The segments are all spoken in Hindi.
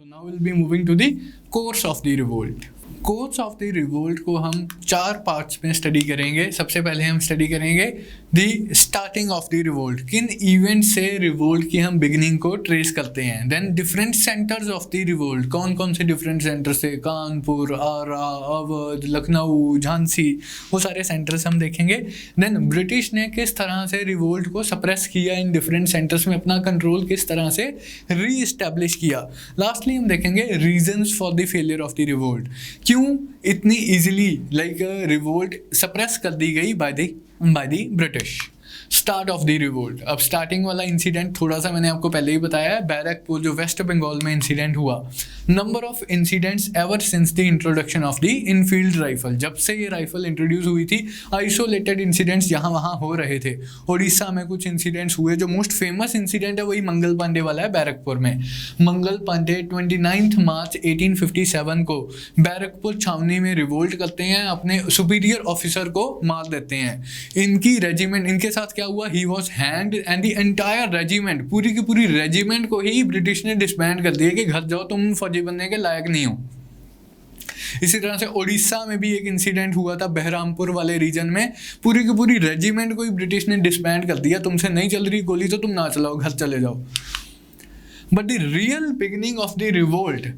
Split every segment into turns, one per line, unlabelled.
So now we'll be moving to the course of the revolt. Course of the revolt को हम 4 पार्ट्स में स्टडी करेंगे. सबसे पहले हम स्टडी करेंगे the starting of the revolt, किन इवेंट से रिवोल्ट की हम बिगिनिंग को ट्रेस करते हैं. Then different centres of the revolt, कौन कौन से डिफरेंट सेंटर्स थे, कानपुर, आरा, अवध, लखनऊ, झांसी, वो सारे सेंटर्स हम देखेंगे. देन ब्रिटिश ने किस तरह से रिवोल्ट को सप्रेस किया, इन डिफरेंट सेंटर्स में अपना कंट्रोल किस तरह से री इस्टेब्लिश किया. लास्टली हम देखेंगे reasons for the failure of the revolt, क्यों इतनी इजीली रिवोल्ट सप्रेस कर दी गई by the British. Start of the revolt. अब स्टार्टिंग वाला इंसिडेंट थोड़ा सा मैंने आपको पहले ही बताया है, बैरकपुर जो वेस्ट बंगाल में इंसिडेंट हुआ. Number of incidents ever since the introduction of the Enfield rifle, जब से ये राइफल इंट्रोड्यूस हुई थी आइसोलेटेड इंसिडेंट्स यहाँ वहाँ हो रहे थे. उड़ीसा में कुछ इंसिडेंट्स हुए, जो मोस्ट फेमस इंसिडेंट है वही मंगल पांडे वाला है बैरकपुर में. मंगल पांडे 29 मार्च 1857 को बैरकपुर छावनी में रिवोल्ट करते हैं, अपने सुपीरियर ऑफिसर को मार देते हैं. इनकी रेजिमेंट, इनके साथ क्या हुआ, he was hanged and the entire regiment, पूरी की पूरी रेजिमेंट को ही ब्रिटिश ने डिसबैंड कर दिया कि घर जाओ, तुम फौजी बनने के लायक नहीं हो. इसी तरह से उड़ीसा में भी एक इंसिडेंट हुआ था, बहरामपुर वाले रीजन में पूरी की पूरी रेजिमेंट को ही ब्रिटिश ने डिसबैंड कर दिया, तुमसे नहीं चल रही गोली तो तुम ना चलाओ, घर चले जाओ. But the real beginning of the revolt,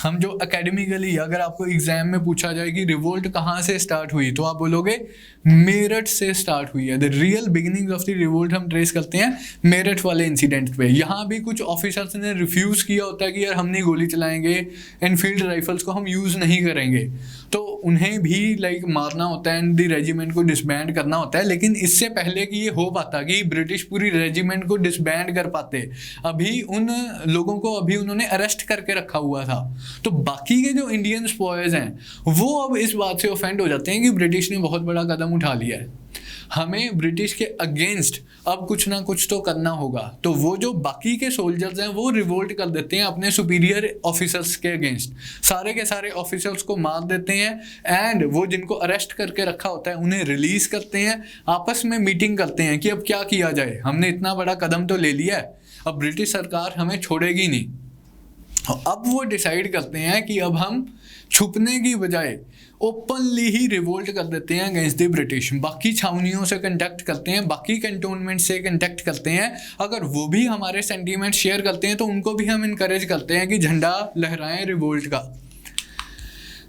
हम जो एकेडमिकली अगर आपको एग्जाम में पूछा जाए कि रिवोल्ट कहाँ से स्टार्ट हुई, तो आप बोलोगे मेरठ से स्टार्ट हुई है. The real beginning of the revolt हम ट्रेस करते हैं मेरठ वाले इंसिडेंट पे. यहाँ भी कुछ ऑफिसर्स ने रिफ्यूज़ किया होता है कि यार हम नहीं गोली चलाएंगे, एनफील्ड राइफल्स को हम यूज़ नहीं करेंगे, तो उन्हें भी मारना होता है, एंड द रेजिमेंट को डिसबैंड करना होता है. लेकिन इससे पहले कि ये हो पाता कि ब्रिटिश पूरी रेजिमेंट को डिसबैंड कर पाते, अभी उन लोगों को अभी उन्होंने अरेस्ट करके रखा हुआ था. तो बाकी के जो इंडियन स्पॉयर्स हैं वो अब इस बात से ऑफेंड हो जाते हैं कि ब्रिटिश ने बहुत बड़ा कदम उठा लिया है, हमें ब्रिटिश के अगेंस्ट अब कुछ ना कुछ तो करना होगा. तो वो जो बाकी के सोल्जर्स हैं वो रिवोल्ट कर देते हैं अपने सुपीरियर ऑफिसर्स के अगेंस्ट, सारे के सारे ऑफिसर्स को मार देते हैं, एंड वो जिनको अरेस्ट करके रखा होता है उन्हें रिलीज करते हैं. आपस में मीटिंग करते हैं कि अब क्या किया जाए, हमने इतना बड़ा कदम तो ले लिया है, अब ब्रिटिश सरकार हमें छोड़ेगी नहीं. अब वो डिसाइड करते हैं कि अब हम छुपने की बजाय ओपनली ही रिवोल्ट कर देते हैं अगेंस्ट द ब्रिटिश. बाकी छावनियों से कंटेक्ट करते हैं, बाकी कैंटोनमेंट से कंटेक्ट करते हैं, अगर वो भी हमारे सेंटीमेंट शेयर करते हैं तो उनको भी हम इनकरेज करते हैं कि झंडा लहराएं रिवोल्ट का.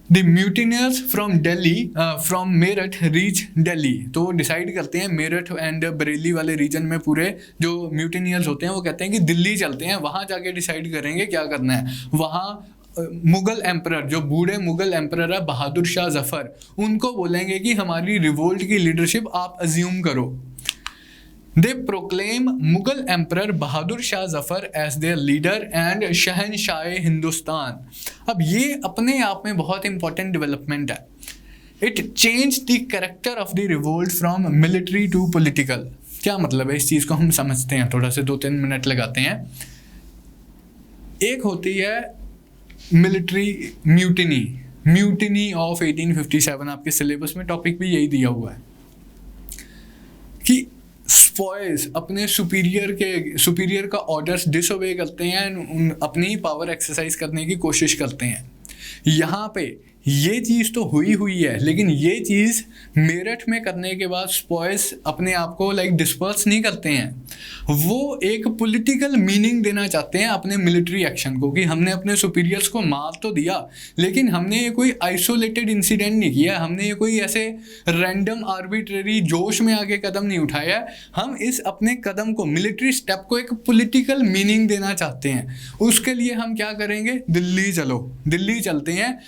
The mutineers from Delhi from Meerut reach Delhi, तो वो डिसाइड करते हैं मेरठ एंड बरेली वाले रीजन में पूरे जो म्यूटिनियर्स होते हैं वो कहते हैं कि दिल्ली चलते हैं, वहाँ जाके डिसाइड करेंगे क्या करना है. वहाँ मुगल एम्परर, जो बूढ़े मुगल एम्परर है बहादुर शाह जफर, उनको बोलेंगे कि हमारी रिवोल्ट की लीडरशिप आप अज्यूम करो. They proclaim Mughal emperor Bahadur Shah Zafar as their leader and Shahenshah Hindustan. अब ये अपने आप में बहुत इंपॉर्टेंट डेवलपमेंट है. It change the character of the revolt from military to political. क्या मतलब है, इस चीज़ को हम समझते हैं, थोड़ा से 2-3 मिनट लगाते हैं. एक होती है मिलिट्री म्यूटिनी ऑफ 1857, आपके सिलेबस में टॉपिक भी यही दिया हुआ है कि स्पॉयर्स अपने सुपीरियर का ऑर्डर्स डिसओबे करते हैं, अपनी पावर एक्सरसाइज करने की कोशिश करते हैं. यहाँ पे ये चीज़ तो हुई है, लेकिन ये चीज़ मेरठ में करने के बाद स्पॉयर्स अपने आप को डिस्पर्स नहीं करते हैं, वो एक पॉलिटिकल मीनिंग देना चाहते हैं अपने मिलिट्री एक्शन को कि हमने अपने सुपीरियर्स को मार तो दिया, लेकिन हमने ये कोई आइसोलेटेड इंसिडेंट नहीं किया, हमने ये कोई ऐसे रैंडम आर्बिट्रेरी जोश में आके कदम नहीं उठाया. हम इस अपने कदम को, मिलिट्री स्टेप को एक पॉलिटिकल मीनिंग देना चाहते हैं. उसके लिए हम क्या करेंगे, दिल्ली चलो. दिल्ली चलते हैं.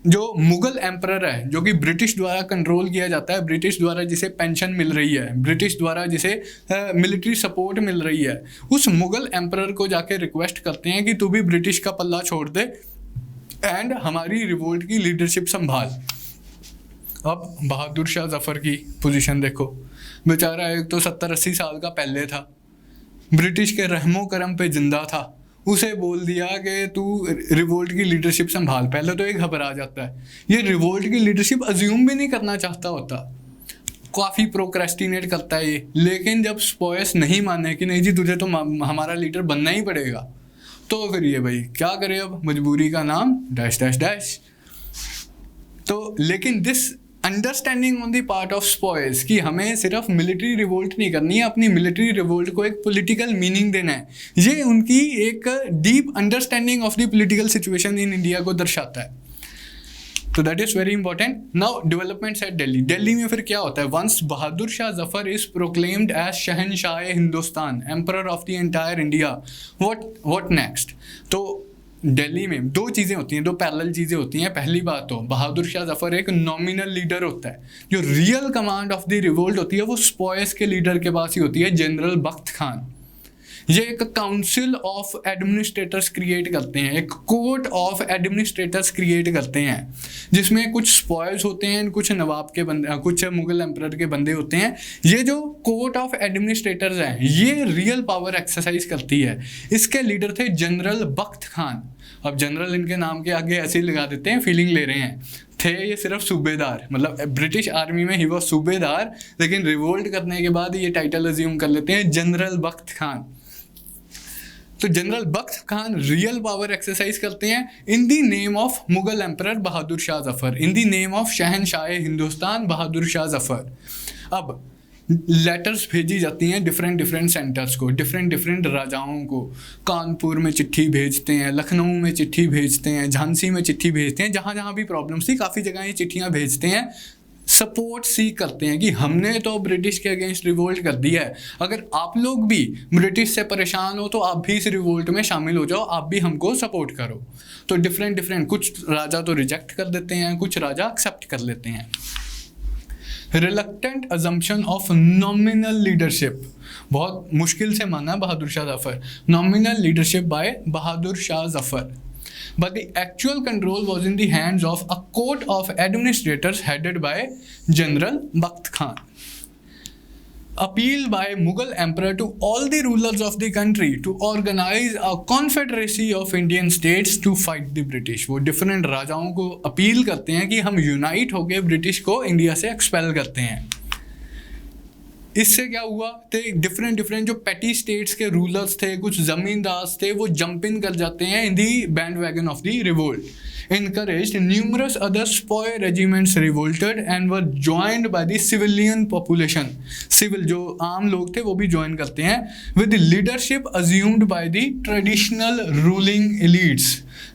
जो मुगल एम्परर है, जो कि ब्रिटिश द्वारा कंट्रोल किया जाता है, ब्रिटिश द्वारा जिसे पेंशन मिल रही है, ब्रिटिश द्वारा जिसे मिलिट्री सपोर्ट मिल रही है, उस मुगल एम्परर को जाके रिक्वेस्ट करते हैं कि तू भी ब्रिटिश का पल्ला छोड़ दे एंड हमारी रिवोल्ट की लीडरशिप संभाल. अब बहादुर शाह जफर की पोजीशन देखो, बेचारा एक तो 70-80 साल का पहले था, ब्रिटिश के रहमो करम पे जिंदा था, उसे बोल दिया कि तू रिवोल्ट की लीडरशिप संभाल. पहले तो एक घबरा जाता है, ये रिवोल्ट की लीडरशिप अज्यूम भी नहीं करना चाहता होता, काफ़ी प्रोक्रेस्टिनेट करता है ये. लेकिन जब स्पॉयर्स नहीं माने कि नहीं जी तुझे तो हमारा लीडर बनना ही पड़ेगा, तो फिर ये भाई क्या करे, अब मजबूरी का नाम डैश डैश डैश। तो लेकिन this understanding on the part of spoils कि हमें सिर्फ मिलिट्री रिवोल्ट नहीं करनी है, अपनी मिलिट्री रिवोल्ट को एक पॉलिटिकल मीनिंग देना है, ये उनकी एक deep understanding of the political situation in India को दर्शाता है। तो that is very important. Now developments at Delhi. Delhi में फिर क्या होता है, once Bahadur Shah Zafar is proclaimed as Shahenshah Hindustan, emperor of the entire India, what next. तो दिल्ली में दो चीज़ें होती हैं, दो पैरेलल चीज़ें होती हैं। पहली बात तो बहादुर शाह जफर एक नॉमिनल लीडर होता है, जो real command of the revolt होती है वो स्पॉयस के लीडर के पास ही होती है, जनरल बख्त खान। ये एक काउंसिल ऑफ एडमिनिस्ट्रेटर्स क्रिएट करते हैं, एक कोर्ट ऑफ एडमिनिस्ट्रेटर्स क्रिएट करते हैं, जिसमें कुछ स्पॉयल्स होते हैं, कुछ नवाब के बंदे, कुछ मुगल एम्परर के बंदे होते हैं। ये जो कोर्ट ऑफ एडमिनिस्ट्रेटर्स हैं, ये रियल पावर एक्सरसाइज करती है। इसके लीडर थे जनरल बख्त खान। अब जनरल इनके नाम के आगे ऐसे ही लगा देते हैं, फीलिंग ले रहे हैं। थे ये सिर्फ सूबेदार, मतलब ब्रिटिश आर्मी में ही वो सूबेदार, लेकिन रिवोल्ट करने के बाद ये टाइटल अज्यूम कर लेते हैं जनरल बख्त खान। तो general Bakht Khan real power exercise करते हैं in the name of Mughal emperor Bahadur Shah Zafar, in the name of Shahenshah Hindustan बहादुर शाह जफर। अब लेटर्स भेजी जाती हैं डिफरेंट सेंटर्स को, डिफरेंट राजाओं को। कानपुर में चिट्ठी भेजते हैं, लखनऊ में चिट्ठी भेजते हैं, झांसी में चिट्ठी भेजते हैं, जहाँ जहाँ भी प्रॉब्लम्स थी काफ़ी जगह ये चिट्ठियाँ भेजते हैं, सपोर्ट सीख करते हैं कि हमने तो ब्रिटिश के अगेंस्ट रिवोल्ट कर दिया है, अगर आप लोग भी ब्रिटिश से परेशान हो तो आप भी इस रिवोल्ट में शामिल हो जाओ, आप भी हमको सपोर्ट करो। तो डिफरेंट कुछ राजा तो रिजेक्ट कर देते हैं, कुछ राजा एक्सेप्ट कर लेते हैं। Reluctant assumption of nominal leadership, बहुत मुश्किल से माना Bahadur Shah Zafar, nominal leadership by Bahadur Shah Zafar, but the actual control was in the hands of a court of administrators headed by General Bakht Khan. Appeal by Mughal emperor to all the rulers of the country to organize a confederacy of Indian states to fight the British. वो डिफरेंट राजाओं को अपील करते हैं कि हम यूनाइट होकर ब्रिटिश को इंडिया से एक्सपेल करते हैं। इससे क्या हुआ, तो डिफरेंट जो पेटी स्टेट्स के रूलर्स थे, कुछ जमींदार थे, वो जंप इन कर जाते हैं in the bandwagon of the revolt. encouraged numerous other spoy regiments revolted and were joined by the civilian population. Civil जो आम लोग थे वो भी ज्वाइन करते हैं, with the leadership assumed by the traditional ruling elites.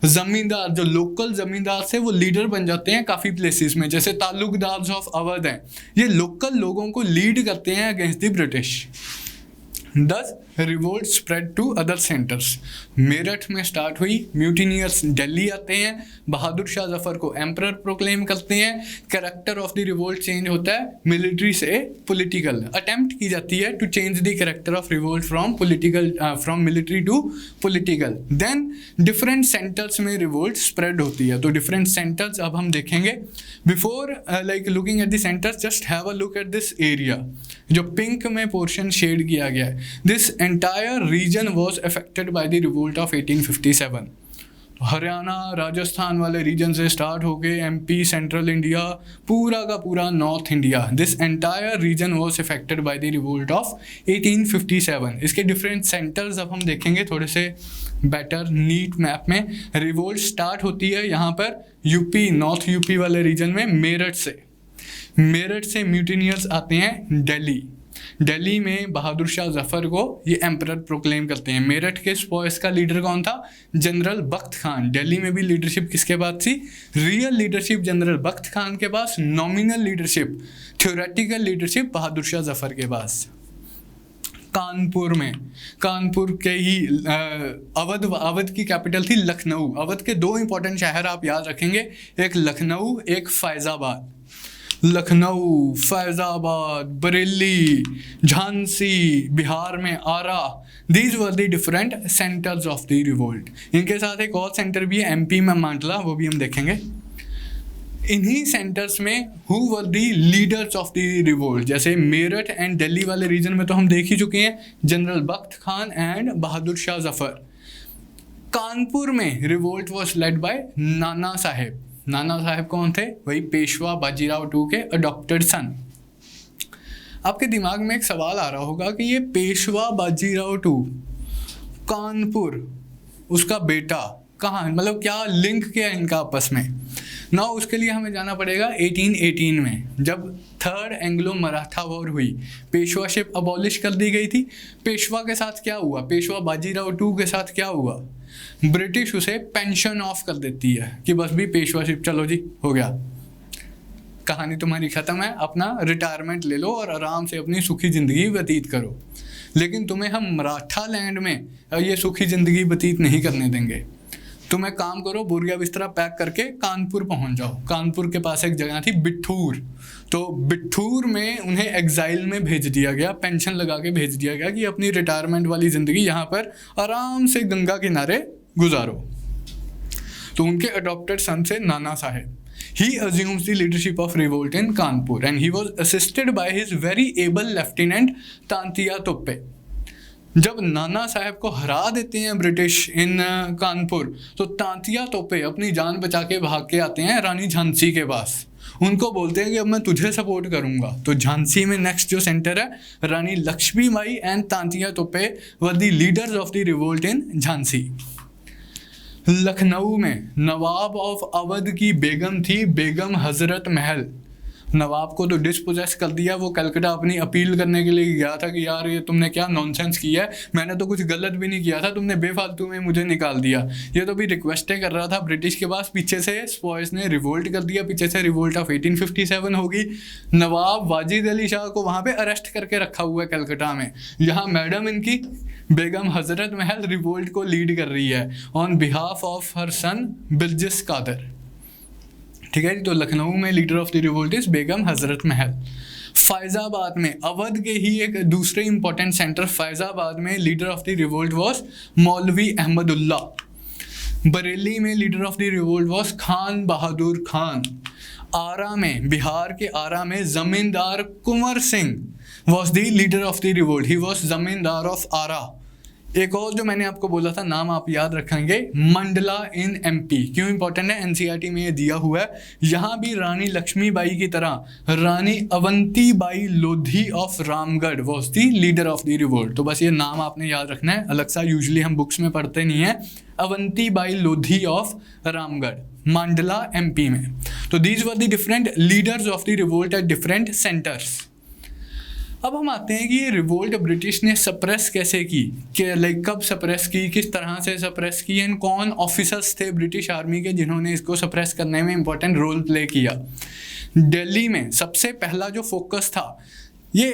जमींदार, जो लोकल जमींदार थे वो लीडर बन जाते हैं काफ़ी प्लेसेस में, जैसे तालुकदार ऑफ अवध हैं, ये लोकल लोगों को लीड करते हैं against the British. Thus, revolt spread to other centers. Meerut में स्टार्ट हुई, म्यूटिनियर्स दिल्ली आते हैं, बहादुर शाह जफर को एम्परर प्रोक्लेम करते हैं, character of the revolt change होता है मिलिट्री से पॉलिटिकल, अटेम्प्ट की जाती है to change the character of revolt from military to political. Then different centres में रिवोल्ट स्प्रेड होती है। तो डिफरेंट सेंटर्स अब हम देखेंगे। Before like looking at the centres, just have a look at this area जो पिंक में पोर्शन शेड किया गया है। This entire region was affected by the revolt of 1857। Haryana Rajasthan वाले रीजन से स्टार्ट होके एमपी, सेंट्रल इंडिया, पूरा का पूरा north India, this entire region was affected by the revolt of 1857। इसके डिफरेंट सेंटर्स अब हम देखेंगे थोड़े से बेटर नीट मैप में। रिवोल्ट स्टार्ट होती है यहाँ पर यूपी, नॉर्थ यूपी वाले रीजन में, मेरठ से म्यूटिनियर्स आते हैं दिल्ली। दिल्ली में बहादुर शाह जफर को ये एम्परर प्रोक्लेम करते हैं। मेरठ के स्पॉयस का लीडर कौन था? जनरल बख्त खान। दिल्ली में भी लीडरशिप किसके पास थी? Real leadership general Bakht Khan के पास, नॉमिनल लीडरशिप, थ्योरेटिकल लीडरशिप बहादुर शाह जफर के पास। कानपुर के ही अवध की कैपिटल थी लखनऊ। अवध के दो इंपॉर्टेंट शहर आप याद रखेंगे, एक लखनऊ, एक फैज़ाबाद। लखनऊ, फैज़ाबाद, बरेली, झांसी, बिहार में Arrah, these were the different centres of the revolt. इनके साथ एक और सेंटर भी है एमपी में, मांडला, वो भी हम देखेंगे। इन्हीं सेंटर्स में who were the leaders of the revolt, जैसे मेरठ एंड दिल्ली वाले रीजन में तो हम देख ही चुके हैं, जनरल बख्त खान एंड बहादुर शाह जफर। कानपुर में revolt was led by Nana Saheb. Nana Saheb कौन थे? वही पेशवा बाजीराव टू के अडॉप्टेड सन। आपके दिमाग में एक सवाल आ रहा होगा कि ये पेशवा बाजीराव टू कानपुर उसका बेटा कहाँ, मतलब क्या लिंक क्या इनका आपस में। ना उसके लिए हमें जाना पड़ेगा 1818 में, जब थर्ड एंग्लो मराठा वॉर हुई, पेशवाशिप अबॉलिश कर दी गई थी। पेशवा के साथ क्या हुआ, पेशवा बाजीराव टू के साथ क्या हुआ, ब्रिटिश उसे पेंशन ऑफ कर देती है कि बस भी पेशवाशिप, चलो जी हो गया, कहानी तुम्हारी ख़त्म है, अपना रिटायरमेंट ले लो और आराम से अपनी सुखी ज़िंदगी व्यतीत करो। लेकिन तुम्हें हम मराठा लैंड में ये सुखी ज़िंदगी व्यतीत नहीं करने देंगे। तुम एक काम करो, बोरिया बिस्तरा पैक करके कानपुर पहुंच जाओ। कानपुर के पास एक जगह थी बिठूर, तो बिठूर में उन्हें एग्जाइल में भेज दिया गया, पेंशन लगा के भेज दिया गया कि अपनी रिटायरमेंट वाली ज़िंदगी यहाँ पर आराम से गंगा किनारे गुजारो। तो उनके अडॉप्टेड सन से Nana Saheb, he assumes the leadership of revolt in Kanpur and he was assisted by his very able lieutenant Tantia तोप्पे। जब नाना साहब को हरा देते हैं ब्रिटिश इन कानपुर, तो तांतिया तोप्पे अपनी जान बचा के भाग के आते हैं रानी झांसी के पास। उनको बोलते हैं कि अब मैं तुझे सपोर्ट करूंगा। तो झांसी में नेक्स्ट जो सेंटर है, Rani Lakshmibai and Tantia Tope were the leaders of the revolt in Jhansi. Lucknow में नवाब ऑफ अवध की बेगम थी बेगम हजरत महल। नवाब को तो डिस्पोजेस कर दिया, वो कलकत्ता अपनी अपील करने के लिए गया था कि यार ये तुमने क्या नॉनसेंस किया है, मैंने तो कुछ गलत भी नहीं किया था, तुमने बेफालतू में मुझे निकाल दिया। ये तो भी रिक्वेस्टें कर रहा था ब्रिटिश के पास, पीछे से स्पॉयस ने रिवोल्ट कर दिया, पीछे से रिवोल्ट ऑफ 1857 होगी। नवाब वाजिद अली शाह को वहाँ पे अरेस्ट करके रखा हुआ है कलकत्ता में। यहाँ मैडम इनकी बेगम हजरत महल रिवोल्ट को लीड कर रही है on behalf of her son Birjis Qadr. ठीक है जी, तो लखनऊ में leader of the revolt is Begum Hazrat Mahal. Faizabad में, अवध के ही एक दूसरे इंपॉर्टेंट सेंटर फैजाबाद में, leader of the revolt was Maulvi Ahmadullah. Bareilly में leader of the revolt was Khan Bahadur Khan. Arrah में, बिहार के आरा में zamindar Kunwar Singh was the leader of the revolt, he was zamindar of Arrah. एक और जो मैंने आपको बोला था नाम आप याद रखेंगे, मंडला इन एमपी। क्यों इंपॉर्टेंट है, एनसीईआरटी में ये दिया हुआ है। यहाँ भी रानी लक्ष्मीबाई की तरह Rani Avantibai Lodhi of Ramgarh was the leader of the revolt. तो बस ये नाम आपने याद रखना है, अलग सा यूजुअली हम बुक्स में पढ़ते नहीं है। अवंतीबाई लोधी ऑफ रामगढ़, मंडला एमपी में। तो these were the different leaders of the revolt at different centres. अब हम आते हैं कि ये रिवोल्ट ब्रिटिश ने सप्रेस कैसे की, कि लाइक कब सप्रेस की, किस तरह से सप्रेस की, एंड कौन ऑफिसर्स थे ब्रिटिश आर्मी के जिन्होंने इसको सप्रेस करने में इंपॉर्टेंट रोल प्ले किया। दिल्ली में सबसे पहला जो फोकस था, ये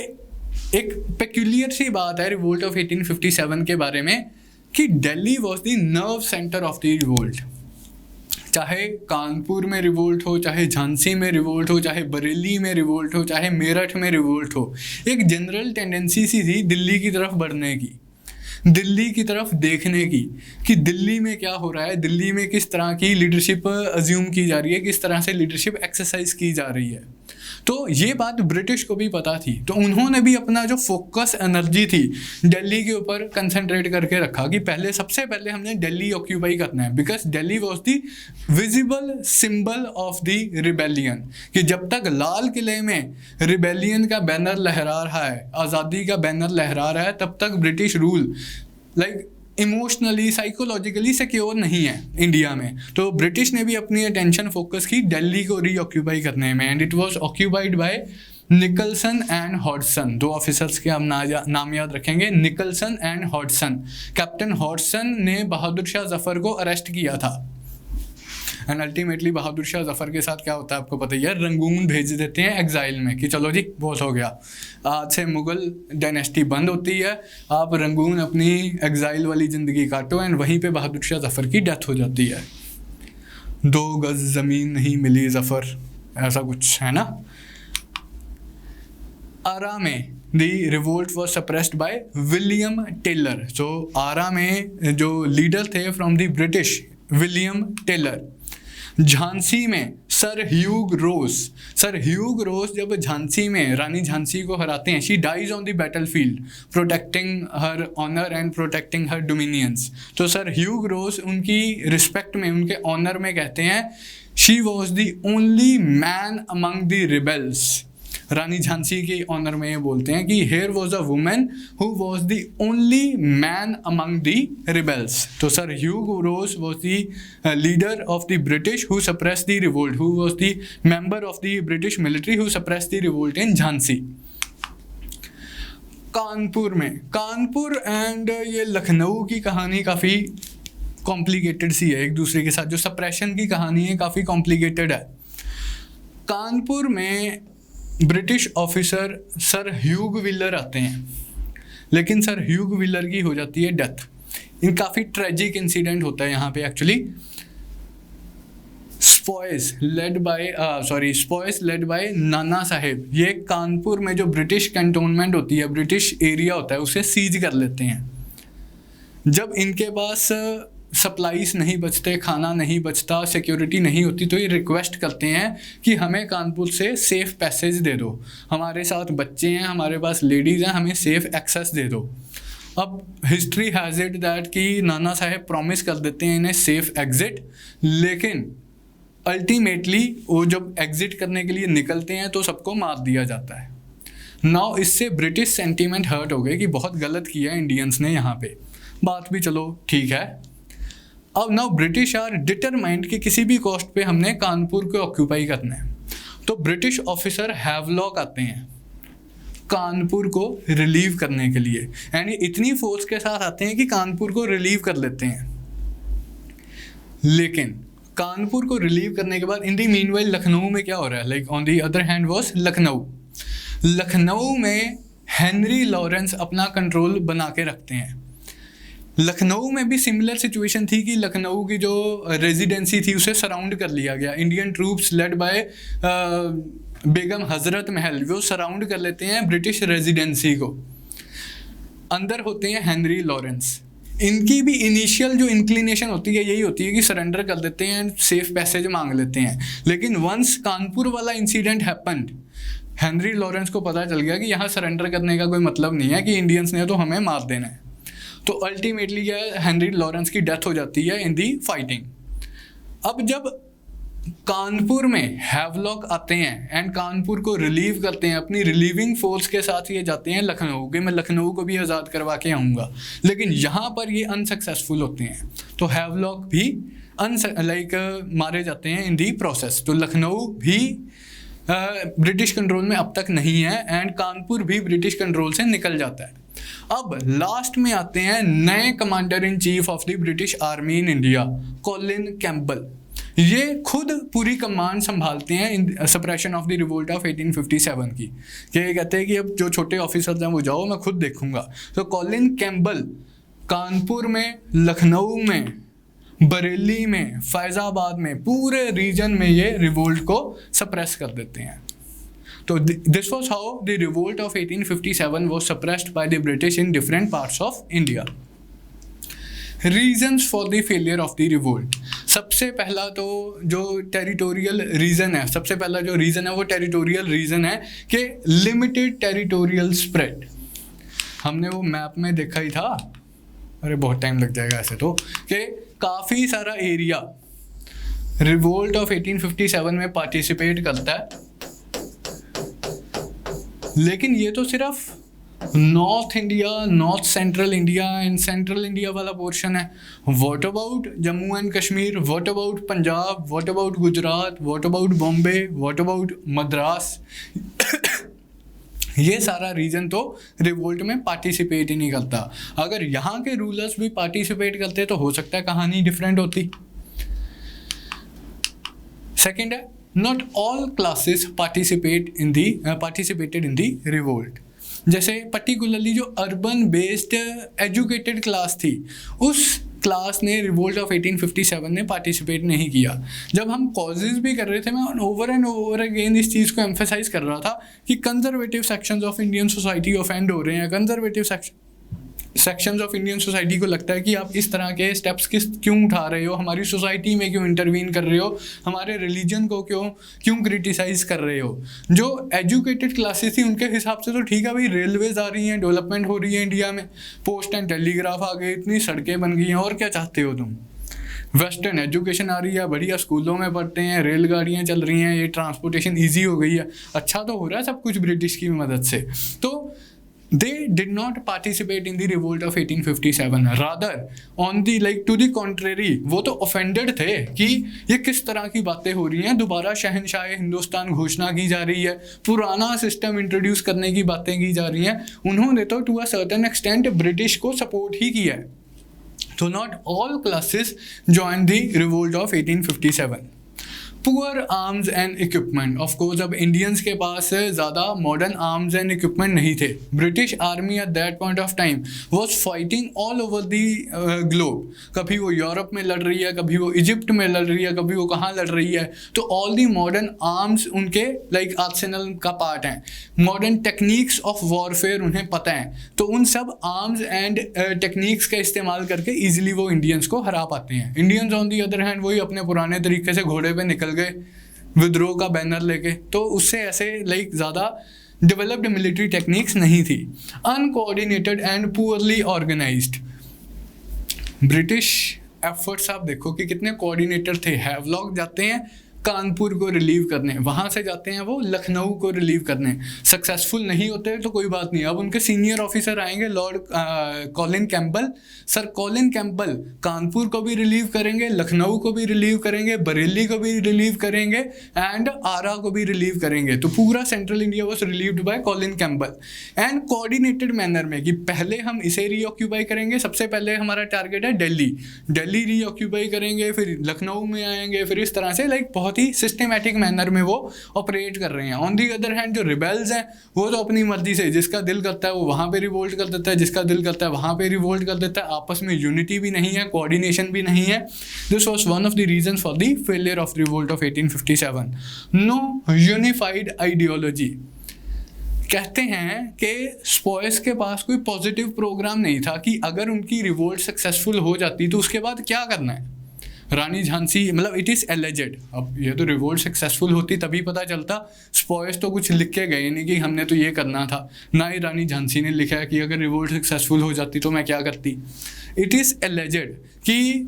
एक पेक्यूलियर सी बात है रिवोल्ट ऑफ 1857 के बारे में, कि Delhi was the nerve centre of the revolt. चाहे कानपुर में रिवोल्ट हो, चाहे झांसी में रिवोल्ट हो, चाहे बरेली में रिवोल्ट हो, चाहे मेरठ में रिवोल्ट हो, एक जनरल टेंडेंसी सी थी दिल्ली की तरफ बढ़ने की, दिल्ली की तरफ देखने की, कि दिल्ली में क्या हो रहा है, दिल्ली में किस तरह की लीडरशिप अज्यूम की जा रही है, किस तरह से लीडरशिप एक्सरसाइज की जा रही है। तो ये बात ब्रिटिश को भी पता थी, तो उन्होंने भी अपना जो फोकस एनर्जी थी दिल्ली के ऊपर कंसंट्रेट करके रखा कि पहले, सबसे पहले हमने दिल्ली ऑक्यूपाई करना है, because Delhi was the visible symbol of the rebellion. कि जब तक लाल किले में रिबेलियन का बैनर लहरा रहा है, आज़ादी का बैनर लहरा रहा है, तब तक British rule like emotionally, psychologically secure नहीं है इंडिया में। तो ब्रिटिश ने भी अपनी अटेंशन फोकस की दिल्ली को रीऑक्यूपाई करने में, and it was occupied by Nicholson and Hodson. दो ऑफिसर्स के हम नाम याद रखेंगे, Nicholson and Hodson. Captain Hodson ने बहादुर शाह जफर को अरेस्ट किया था, एंड अल्टीमेटली बहादुर शाह जफर के साथ क्या होता है आपको पता ही है, रंगून भेज देते हैं एग्जाइल में कि चलो जी बहुत हो गया, आज से मुगल डायनेस्टी बंद होती है, आप रंगून अपनी एग्जाइल वाली ज़िंदगी काटो। एंड वहीं पे बहादुर शाह जफर की डेथ हो जाती है। 2 गज ज़मीन नहीं मिली जफर, ऐसा कुछ है ना। आरा में the revolt was suppressed by William Taylor. So Arrah में जो लीडर थे from the British, William Taylor. Jhansi में sir Hugh Rose. Sir Hugh Rose जब झांसी में रानी झांसी को हराते हैं, she dies on the battlefield protecting her honour and protecting her dominions. तो सर ह्यूग रोज उनकी रिस्पेक्ट में, उनके ऑनर में कहते हैं, she was the only man among the rebels Rani Jhansi के ऑनर में ये बोलते हैं कि here was a woman who was the only man among the rebels. तो sir Hugh Rose was the leader of the British who suppress the revolt, who was the member of the British military who suppress the revolt in Jhansi. Kanpur and ये लखनऊ की कहानी काफ़ी कॉम्प्लिकेटेड सी है एक दूसरे के साथ, जो सप्रेशन की कहानी है काफ़ी कॉम्प्लिकेटेड है। कानपुर में British officer sir Hugh wheeler आते हैं, लेकिन सर ह्यूग व्हीलर की हो जाती है डेथ। इन काफ़ी ट्रेजिक इंसिडेंट होता है यहाँ पे actually. स्पॉयस led by Nana Saheb, ये कानपुर में जो ब्रिटिश कैंटोनमेंट होती है, ब्रिटिश एरिया होता है, उसे सीज कर लेते हैं। जब इनके पास सप्लाईज नहीं बचते, खाना नहीं बचता, सिक्योरिटी नहीं होती, तो ये रिक्वेस्ट करते हैं कि हमें कानपुर से सेफ पैसेज दे दो, हमारे साथ बच्चे हैं, हमारे पास लेडीज़ हैं, हमें सेफ एक्सेस दे दो। अब हिस्ट्री हैज़ इट दैट कि नाना साहेब प्रॉमिस कर देते हैं इन्हें सेफ एग्जिट, लेकिन अल्टीमेटली वो जब एग्जिट करने के लिए निकलते हैं तो सबको मार दिया जाता है। नाउ इससे ब्रिटिश सेंटीमेंट हर्ट हो गए कि बहुत गलत किया इंडियंस ने यहाँ पे, बात भी चलो ठीक है। अब नाउ ब्रिटिश आर डिटरमाइंड कि किसी भी कॉस्ट पे हमने कानपुर को ऑक्यूपाई करना है, तो ब्रिटिश ऑफिसर हैवलॉक आते हैं कानपुर को रिलीव करने के लिए, यानी इतनी फोर्स के साथ आते हैं कि कानपुर को रिलीव कर लेते हैं। लेकिन कानपुर को रिलीव करने के बाद इन दी मीनवाइल लखनऊ में क्या हो रहा है, like on the other hand was Lucknow में हेनरी लॉरेंस अपना कंट्रोल बना के रखते हैं। लखनऊ में भी सिमिलर सिचुएशन थी कि लखनऊ की जो रेजिडेंसी थी उसे सराउंड कर लिया गया। इंडियन ट्रूप्स लेड बाय बेगम हजरत महल वो सराउंड कर लेते हैं ब्रिटिश रेजिडेंसी को। अंदर होते हैं हेनरी लॉरेंस। इनकी भी इनिशियल जो इंक्लिनेशन होती है यही होती है कि सरेंडर कर देते हैं एंड सेफ पैसेज मांग लेते हैं, लेकिन वंस कानपुर वाला इंसिडेंट हैपेंड, हेनरी लॉरेंस को पता चल गया कि यहाँ सरेंडर करने का कोई मतलब नहीं है, कि इंडियंस ने तो हमें मार देना है। तो अल्टीमेटली क्या है, हेनरी लॉरेंस की डेथ हो जाती है इन दी फाइटिंग। अब जब कानपुर में हैवलॉक आते हैं एंड कानपुर को रिलीव करते हैं, अपनी रिलीविंग फोर्स के साथ ये जाते हैं लखनऊ के, मैं लखनऊ को भी आज़ाद करवा के आऊँगा, लेकिन यहाँ पर ये अनसक्सेसफुल होते हैं, तो हैवलॉक भी मारे जाते हैं इन दी प्रोसेस। तो लखनऊ भी ब्रिटिश कंट्रोल में अब तक नहीं है एंड कानपुर भी ब्रिटिश कंट्रोल से निकल जाता है। अब लास्ट में आते हैं नए commander in chief of the British army in India, Colin Campbell. ये खुद पूरी कमांड संभालते हैं in suppression of the revolt of 1857 की। ये कहते हैं कि अब जो छोटे ऑफिसर्स हैं वो जाओ, मैं खुद देखूंगा। तो कॉलिन कैम्पबेल कानपुर में, लखनऊ में, बरेली में, फैज़ाबाद में, पूरे रीजन में ये रिवोल्ट को सप्रेस कर देते हैं। तो this was how the revolt of 1857 was suppressed by the British in different parts of India. Reasons for the failure of the revolt. सबसे पहला तो जो टेरिटोरियल रीजन है, सबसे पहला जो रीजन है वो टेरिटोरियल रीजन है कि लिमिटेड टेरिटोरियल स्प्रेड। हमने वो मैप में देखा ही था, अरे बहुत टाइम लग जाएगा ऐसे तो, कि काफ़ी सारा एरिया रिवोल्ट ऑफ 1857 में पार्टिसिपेट करता है, लेकिन ये तो सिर्फ north India, north central India and central India वाला पोर्शन है। What about Jammu and Kashmir, what about Punjab, what about Gujarat, what about Bombay, what about Madras. ये सारा रीजन तो रिवोल्ट में पार्टिसिपेट ही नहीं करता। अगर यहाँ के रूलर्स भी पार्टिसिपेट करते तो हो सकता है कहानी डिफरेंट होती। सेकेंड है, not all classes participated in the revolt. जैसे पर्टिकुलरली जो अर्बन बेस्ड एजुकेटेड क्लास थी, उस क्लास ने रिवोल्ट ऑफ 1857 में पार्टिसिपेट नहीं किया। जब हम कॉजेज भी कर रहे थे, मैं ओवर एंड ओवर अगेन इस चीज़ को एम्फेसाइज कर रहा था कि conservative sections of Indian society offend हो रहे हैं। Conservative sections of Indian society को लगता है कि आप इस तरह के स्टेप्स क्यों उठा रहे हो, हमारी सोसाइटी में क्यों इंटरवीन कर रहे हो, हमारे रिलीजन को क्यों क्रिटिसाइज कर रहे हो। जो एजुकेटेड क्लासेस थी उनके हिसाब से तो ठीक है भाई, रेलवेज आ रही हैं, डेवलपमेंट हो रही है इंडिया में, पोस्ट एंड टेलीग्राफ आ गए, इतनी सड़कें बन गई हैं, और क्या चाहते हो तुम। वेस्टर्न एजुकेशन आ रही है, बढ़िया स्कूलों में पढ़ते हैं, रेलगाड़ियाँ चल रही हैं, ये ट्रांसपोर्टेशन ईजी हो गई है, अच्छा तो हो रहा है सब कुछ ब्रिटिश की मदद से। तो they did not participate in the revolt of 1857, rather on the to the contrary, वो तो offended थे कि ये किस तरह की बातें हो रही हैं, दोबारा शहनशाह हिंदुस्तान घोषणा की जा रही है, पुराना सिस्टम इंट्रोड्यूस करने की बातें की जा रही हैं। उन्होंने तो to a certain extent British को सपोर्ट ही किया है। तो not all classes join the revolt of 1857। Poor arms and equipment, of course अब इंडियंस के पास ज़्यादा मॉडर्न आर्म्स एंड इक्विपमेंट नहीं थे। British army at that point of time was fighting all over the globe, कभी वो यूरोप में लड़ रही है, कभी वो इजिप्ट में लड़ रही है, कभी वो कहाँ लड़ रही है। तो ऑल दी मॉडर्न आर्म्स उनके आर्सेनल का पार्ट हैं, मॉडर्न टेक्निक्स ऑफ वॉरफेयर उन्हें पता है, तो उन सब आर्म्स एंड टेक्निक्स का इस्तेमाल करके ईजिली वो इंडियंस को हरा पाते हैं। Indians on the other hand वही अपने पुराने तरीके से घोड़े पे निकल गए विद्रोह का बैनर लेके, तो उससे ऐसे ज़्यादा डेवलप्ड मिलिट्री टेक्निक्स नहीं थी। Uncoordinated and poorly organised, British efforts आप देखो कि कितने कोऑर्डिनेटर थे। हैवलॉक जाते हैं कानपुर को रिलीव करने, वहाँ से जाते हैं वो लखनऊ को रिलीव करने, सक्सेसफुल नहीं होते तो कोई बात नहीं, अब उनके सीनियर ऑफिसर आएंगे Lord Colin Campbell, sir Colin Campbell Kanpur को भी रिलीव करेंगे, लखनऊ को भी रिलीव करेंगे, बरेली को भी रिलीव करेंगे एंड आरा को भी रिलीव करेंगे। तो पूरा central India was relieved by Colin Campbell and coordinated manner में कि पहले हम इसे रीऑक्यूपाई करेंगे, सबसे पहले हमारा टारगेट है दिल्ली, दिल्ली रीऑक्यूपाई करेंगे, फिर लखनऊ में आएंगे, फिर इस तरह से बहुत ही सिस्टमैटिक मैनर में वो ऑपरेट कर रहे हैं। ऑन दी अदर हैंड जो रिबेल्स हैं वो तो अपनी मर्जी से जिसका दिल करता है वो वहाँ पे रिवोल्ट कर देता है, जिसका दिल करता है वहाँ पे रिवोल्ट कर देता है, आपस में यूनिटी भी नहीं है, कोऑर्डिनेशन भी नहीं है। This was one of the reasons for the failure of revolt of 1857। No unified ideology, कहते हैं कि स्पॉयस के पास कोई पॉजिटिव प्रोग्राम नहीं था कि अगर उनकी रिवोल्ट सक्सेसफुल हो जाती तो उसके बाद क्या करना है। रानी झांसी इट इज़ एलिजेड, अब ये तो रिवोल्ट सक्सेसफुल होती तभी पता चलता, स्पॉयस तो कुछ लिख के गए नहीं कि हमने तो ये करना था, ना ही रानी झांसी ने लिखा है कि अगर रिवोल्ट सक्सेसफुल हो जाती तो मैं क्या करती। इट इज़ एलिजेड कि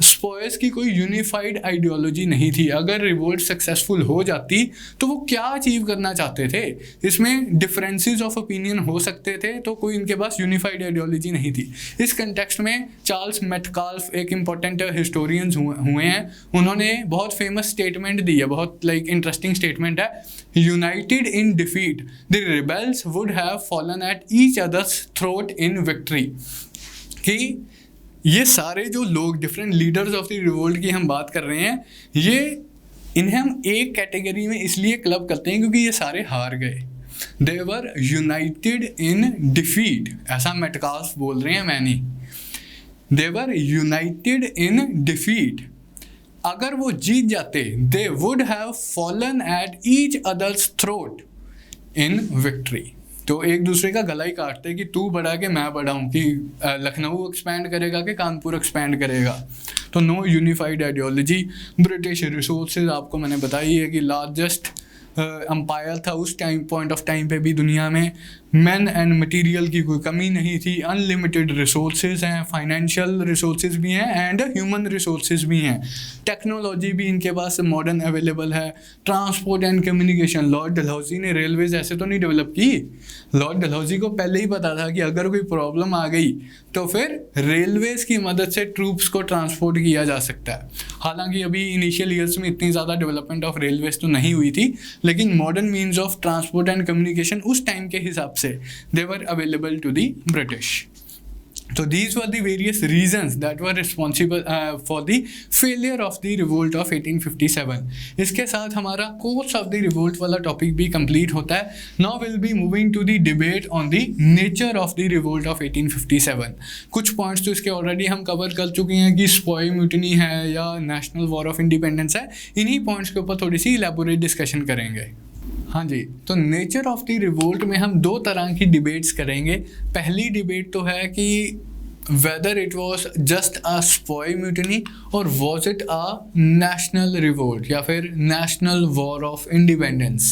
स्पॉयस की कोई यूनिफाइड आइडियोलॉजी नहीं थी, अगर रिवोल्ट सक्सेसफुल हो जाती तो वो क्या अचीव करना चाहते थे, इसमें डिफरेंसेस ऑफ ओपिनियन हो सकते थे, तो कोई इनके पास यूनिफाइड आइडियोलॉजी नहीं थी। इस कंटेक्स्ट में चार्ल्स मेटकाल्फ एक इम्पॉर्टेंट हिस्टोरियंस हुए हैं, उन्होंने बहुत फेमस स्टेटमेंट दी है, बहुत इंटरेस्टिंग स्टेटमेंट है। United in defeat the rebels would have fallen at each others throat in victory, कि ये सारे जो लोग different leaders of the revolt की हम बात कर रहे हैं, ये इन्हें हम एक कैटेगरी में इसलिए क्लब करते हैं क्योंकि ये सारे हार गए। दे वर यूनाइटेड इन डिफीट, ऐसा मेटकाल्फ बोल रहे हैं, मैं नहीं। दे वर यूनाइटेड इन डिफीट, अगर वो जीत जाते दे would have fallen at each others throat in victory, तो एक दूसरे का गला ही काटते कि तू बड़ा के मैं बड़ा हूँ, कि लखनऊ एक्सपैंड करेगा कि कानपुर एक्सपैंड करेगा। तो no unified ideology. British resources आपको मैंने बताई है कि लार्जेस्ट एम्पायर था उस पॉइंट ऑफ टाइम पे भी दुनिया में, मैन एंड मटेरियल की कोई कमी नहीं थी, अनलिमिटेड रिसोर्सेज हैं, फाइनेंशियल रिसोर्सेज भी हैं एंड ह्यूमन रिसोर्सेज भी हैं, टेक्नोलॉजी भी इनके पास मॉडर्न अवेलेबल है, transport and communication. Lord Dalhousie ने रेलवेज ऐसे तो नहीं डेवलप की, लॉर्ड डलहौजी को पहले ही पता था कि अगर कोई प्रॉब्लम आ गई तो फिर रेलवेज की मदद से ट्रूप्स को ट्रांसपोर्ट किया जा सकता है। हालांकि अभी इनिशियल ईयर्स में इतनी ज़्यादा डेवलपमेंट ऑफ रेलवेज तो नहीं हुई थी, लेकिन modern means of transport and communication उस टाइम के हिसाब से they were available to the British. So these were the various reasons that were responsible for the failure of the revolt of 1857. इसके साथ हमारा course of the revolt वाला टॉपिक भी कंप्लीट होता है। Now we'll be moving to the debate on the nature of the revolt of 1857. कुछ पॉइंट्स तो इसके ऑलरेडी हम कवर कर चुके हैं कि स्पॉय म्यूटिनी है या नेशनल वॉर ऑफ इंडिपेंडेंस है, इन्हीं पॉइंट्स के ऊपर थोड़ी सी इलेबोरेट डिस्कशन करेंगे। हाँ जी, तो नेचर ऑफ द रिवोल्ट में हम दो तरह की डिबेट्स करेंगे। पहली डिबेट तो है कि whether it was just a spy mutiny or was it a national revolt या फिर national war of independence।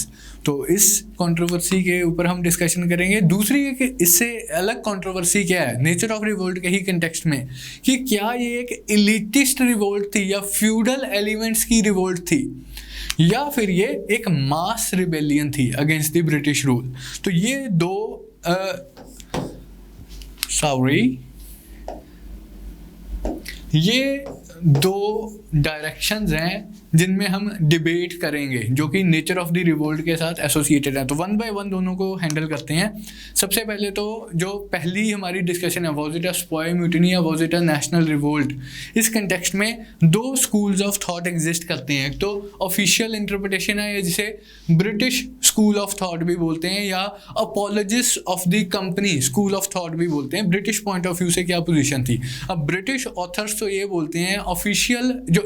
तो इस कंट्रोवर्सी के ऊपर हम डिस्कशन करेंगे। दूसरी एक इससे अलग कंट्रोवर्सी क्या है नेचर ऑफ रिवोल्ट के ही कंटेक्स्ट में, कि क्या ये एक एलिटिस्ट रिवोल्ट थी या फ्यूडल एलिमेंट्स की रिवोल्ट थी, या फिर ये एक मास रिबेलियन थी अगेंस्ट द ब्रिटिश रूल। तो ये दो ये दो डायरेक्शंस हैं जिनमें हम डिबेट करेंगे, जो कि नेचर ऑफ द रिवोल्ट के साथ एसोसिएटेड है। तो वन बाय वन दोनों को हैंडल करते हैं। सबसे पहले तो जो पहली हमारी डिस्कशन है, was it a sepoy mutiny या was it a national revolt. इस कंटेक्स्ट में दो स्कूल्स ऑफ थॉट एग्जिस्ट करते हैं। एक तो ऑफिशियल इंटरप्रिटेशन है, जिसे ब्रिटिश स्कूल ऑफ थॉट भी बोलते हैं, या apologist of the company school of thought भी बोलते हैं। ब्रिटिश पॉइंट ऑफ व्यू से क्या पोजीशन थी। अब ब्रिटिश ऑथर्स तो ये बोलते हैं, ऑफिशियल जो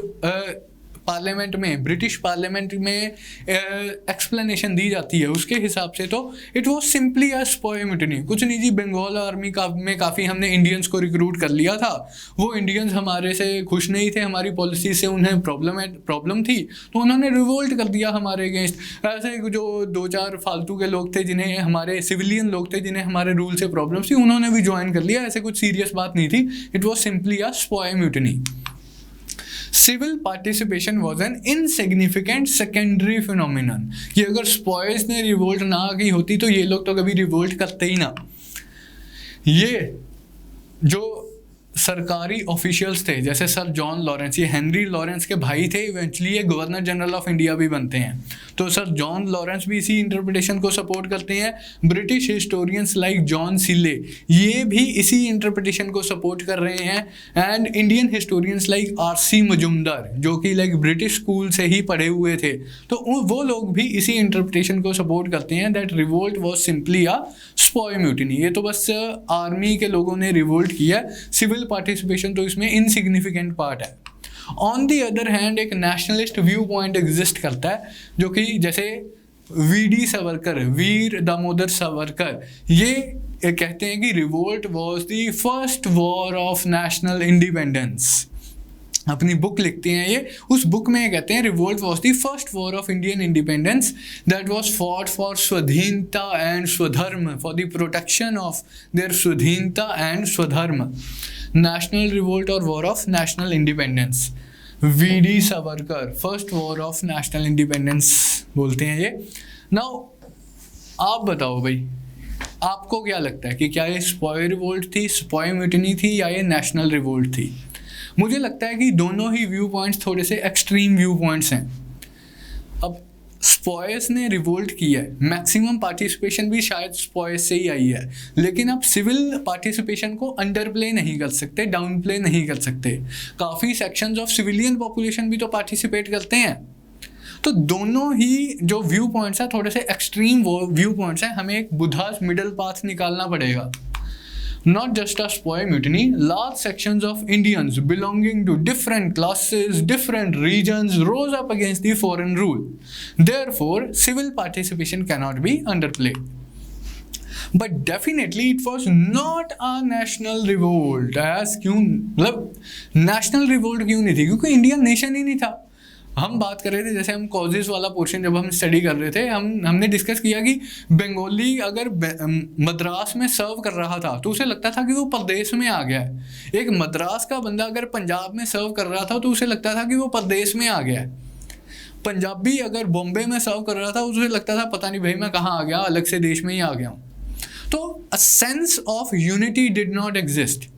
पार्लियामेंट में, ब्रिटिश पार्लियामेंट में एक्सप्लेनेशन दी जाती है उसके हिसाब से तो it was simply a sepoy mutiny. कुछ नहीं जी, बंगाल आर्मी में काफ़ी हमने इंडियंस को रिक्रूट कर लिया था, वो इंडियंस हमारे से खुश नहीं थे, हमारी पॉलिसी से उन्हें प्रॉब्लम थी, तो उन्होंने रिवोल्ट कर दिया हमारे अगेंस्ट। ऐसे जो दो चार फालतू के लोग थे, जिन्हें हमारे सिविलियन लोग थे, जिन्हें हमारे रूल से प्रॉब्लम थी, उन्होंने भी ज्वाइन कर लिया। ऐसे कुछ सीरियस बात नहीं थी, it was simply a sepoy mutiny. Civil participation was an insignificant secondary phenomenon. कि अगर स्पॉयर्स ने रिवोल्ट ना की होती तो ये लोग तो कभी रिवोल्ट करते ही ना। ये जो सरकारी ऑफिशियल्स थे, जैसे सर जॉन लॉरेंस, ये हेनरी लॉरेंस के भाई थे, इवेंचुअली ये गवर्नर जनरल ऑफ इंडिया भी बनते हैं। तो सर जॉन लॉरेंस भी इसी इंटरप्रिटेशन को सपोर्ट करते हैं। ब्रिटिश हिस्टोरियंस लाइक जॉन सिले ये भी इसी इंटरप्रिटेशन को सपोर्ट कर रहे हैं। And Indian historians like R C. Majumdar, जो कि लाइक ब्रिटिश स्कूल से ही पढ़े हुए थे, तो वो लोग भी इसी इंटरप्रिटेशन को सपोर्ट करते हैं that revolt was simply a sepoy mutiny. ये तो बस आर्मी के लोगों ने रिवोल्ट किया, सिविल पार्टिसिपेशन तो इसमें इनसिग्निफिकेंट पार्ट है। ऑन दी अदर हैंड एक नेशनलिस्ट व्यू पॉइंट एग्जिस्ट करता है, जो कि जैसे वी.डी. सावरकर, वीर दामोदर सावरकर, ये कहते हैं कि revolt was the first war of national independence. अपनी बुक लिखते हैं ये, उस बुक में कहते हैं revolt was the first war of Indian independence that was fought for स्वाधीनता एंड स्वधर्म, for the protection of their स्वाधीनता एंड स्वधर्म। नेशनल रिवोल्ट और war of national independence, VD. Savarkar, first war of national independence बोलते हैं ये। नाउ आप बताओ भाई, आपको क्या लगता है कि क्या ये स्पॉय रिवोल्ट थी, स्पॉय म्यूटिनी थी, या ये नेशनल रिवोल्ट थी? मुझे लगता है कि दोनों ही व्यू पॉइंट्स थोड़े से एक्सट्रीम व्यू पॉइंट्स हैं। अब स्पॉयर्स ने रिवोल्ट किया है, मैक्सिमम पार्टिसिपेशन भी शायद स्पॉयर्स से ही आई है, लेकिन आप सिविल पार्टिसिपेशन को अंडर प्ले नहीं कर सकते, डाउन प्ले नहीं कर सकते। काफ़ी सेक्शंस ऑफ सिविलियन पॉपुलेशन भी तो पार्टिसिपेट करते हैं। तो दोनों ही जो व्यू पॉइंट्स हैं थोड़े से एक्सट्रीम व्यू पॉइंट्स हैं, हमें एक बुधास मिडल पाथ निकालना पड़ेगा। Not just a spy mutiny, large sections of Indians belonging to different classes, different regions rose up against the foreign rule. Therefore, civil participation cannot be underplayed. But definitely it was not a national revolt. as क्यों मतलब national revolt क्यों नहीं थी? क्योंकि Indian nation ही नहीं था। हम बात कर रहे थे, जैसे हम कॉजेज वाला पोर्शन जब हम स्टडी कर रहे थे, हमने डिस्कस किया कि बंगाली अगर मद्रास में सर्व कर रहा था तो उसे लगता था कि वो प्रदेश में आ गया है। एक मद्रास का बंदा अगर पंजाब में सर्व कर रहा था तो उसे लगता था कि वो प्रदेश में आ गया है। पंजाबी अगर बॉम्बे में सर्व कर रहा था उसे लगता था पता नहीं भाई मैं कहाँ आ गया, अलग से देश में ही आ गया हूँ। तो a sense of unity did not exist.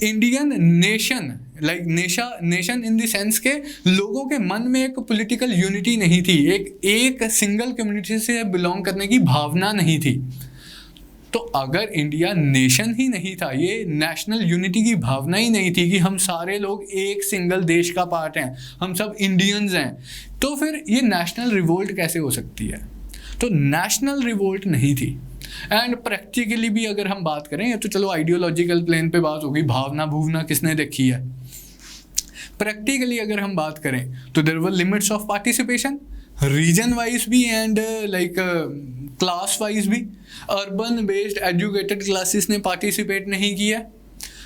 Indian nation like nation in the sense के लोगों के मन में एक पॉलिटिकल यूनिटी नहीं थी, एक सिंगल कम्युनिटी से बिलोंग करने की भावना नहीं थी। तो अगर इंडिया नेशन ही नहीं था, ये नेशनल यूनिटी की भावना ही नहीं थी कि हम सारे लोग एक सिंगल देश का पार्ट हैं, हम सब इंडियंस हैं, तो फिर ये नेशनल रिवोल्ट कैसे हो सकती है? तो नेशनल रिवोल्ट नहीं थी। एंड प्रैक्टिकली भी अगर हम बात करें, तो चलो आइडियोलॉजिकल प्लेन पे बात होगी, भावना भूवना किसने देखी है। प्रैक्टिकली अगर हम बात करें तो there were limits of participation, region wise भी एंड लाइक क्लास वाइज भी। अर्बन बेस्ड एजुकेटेड क्लासेस ने पार्टिसिपेट नहीं किया,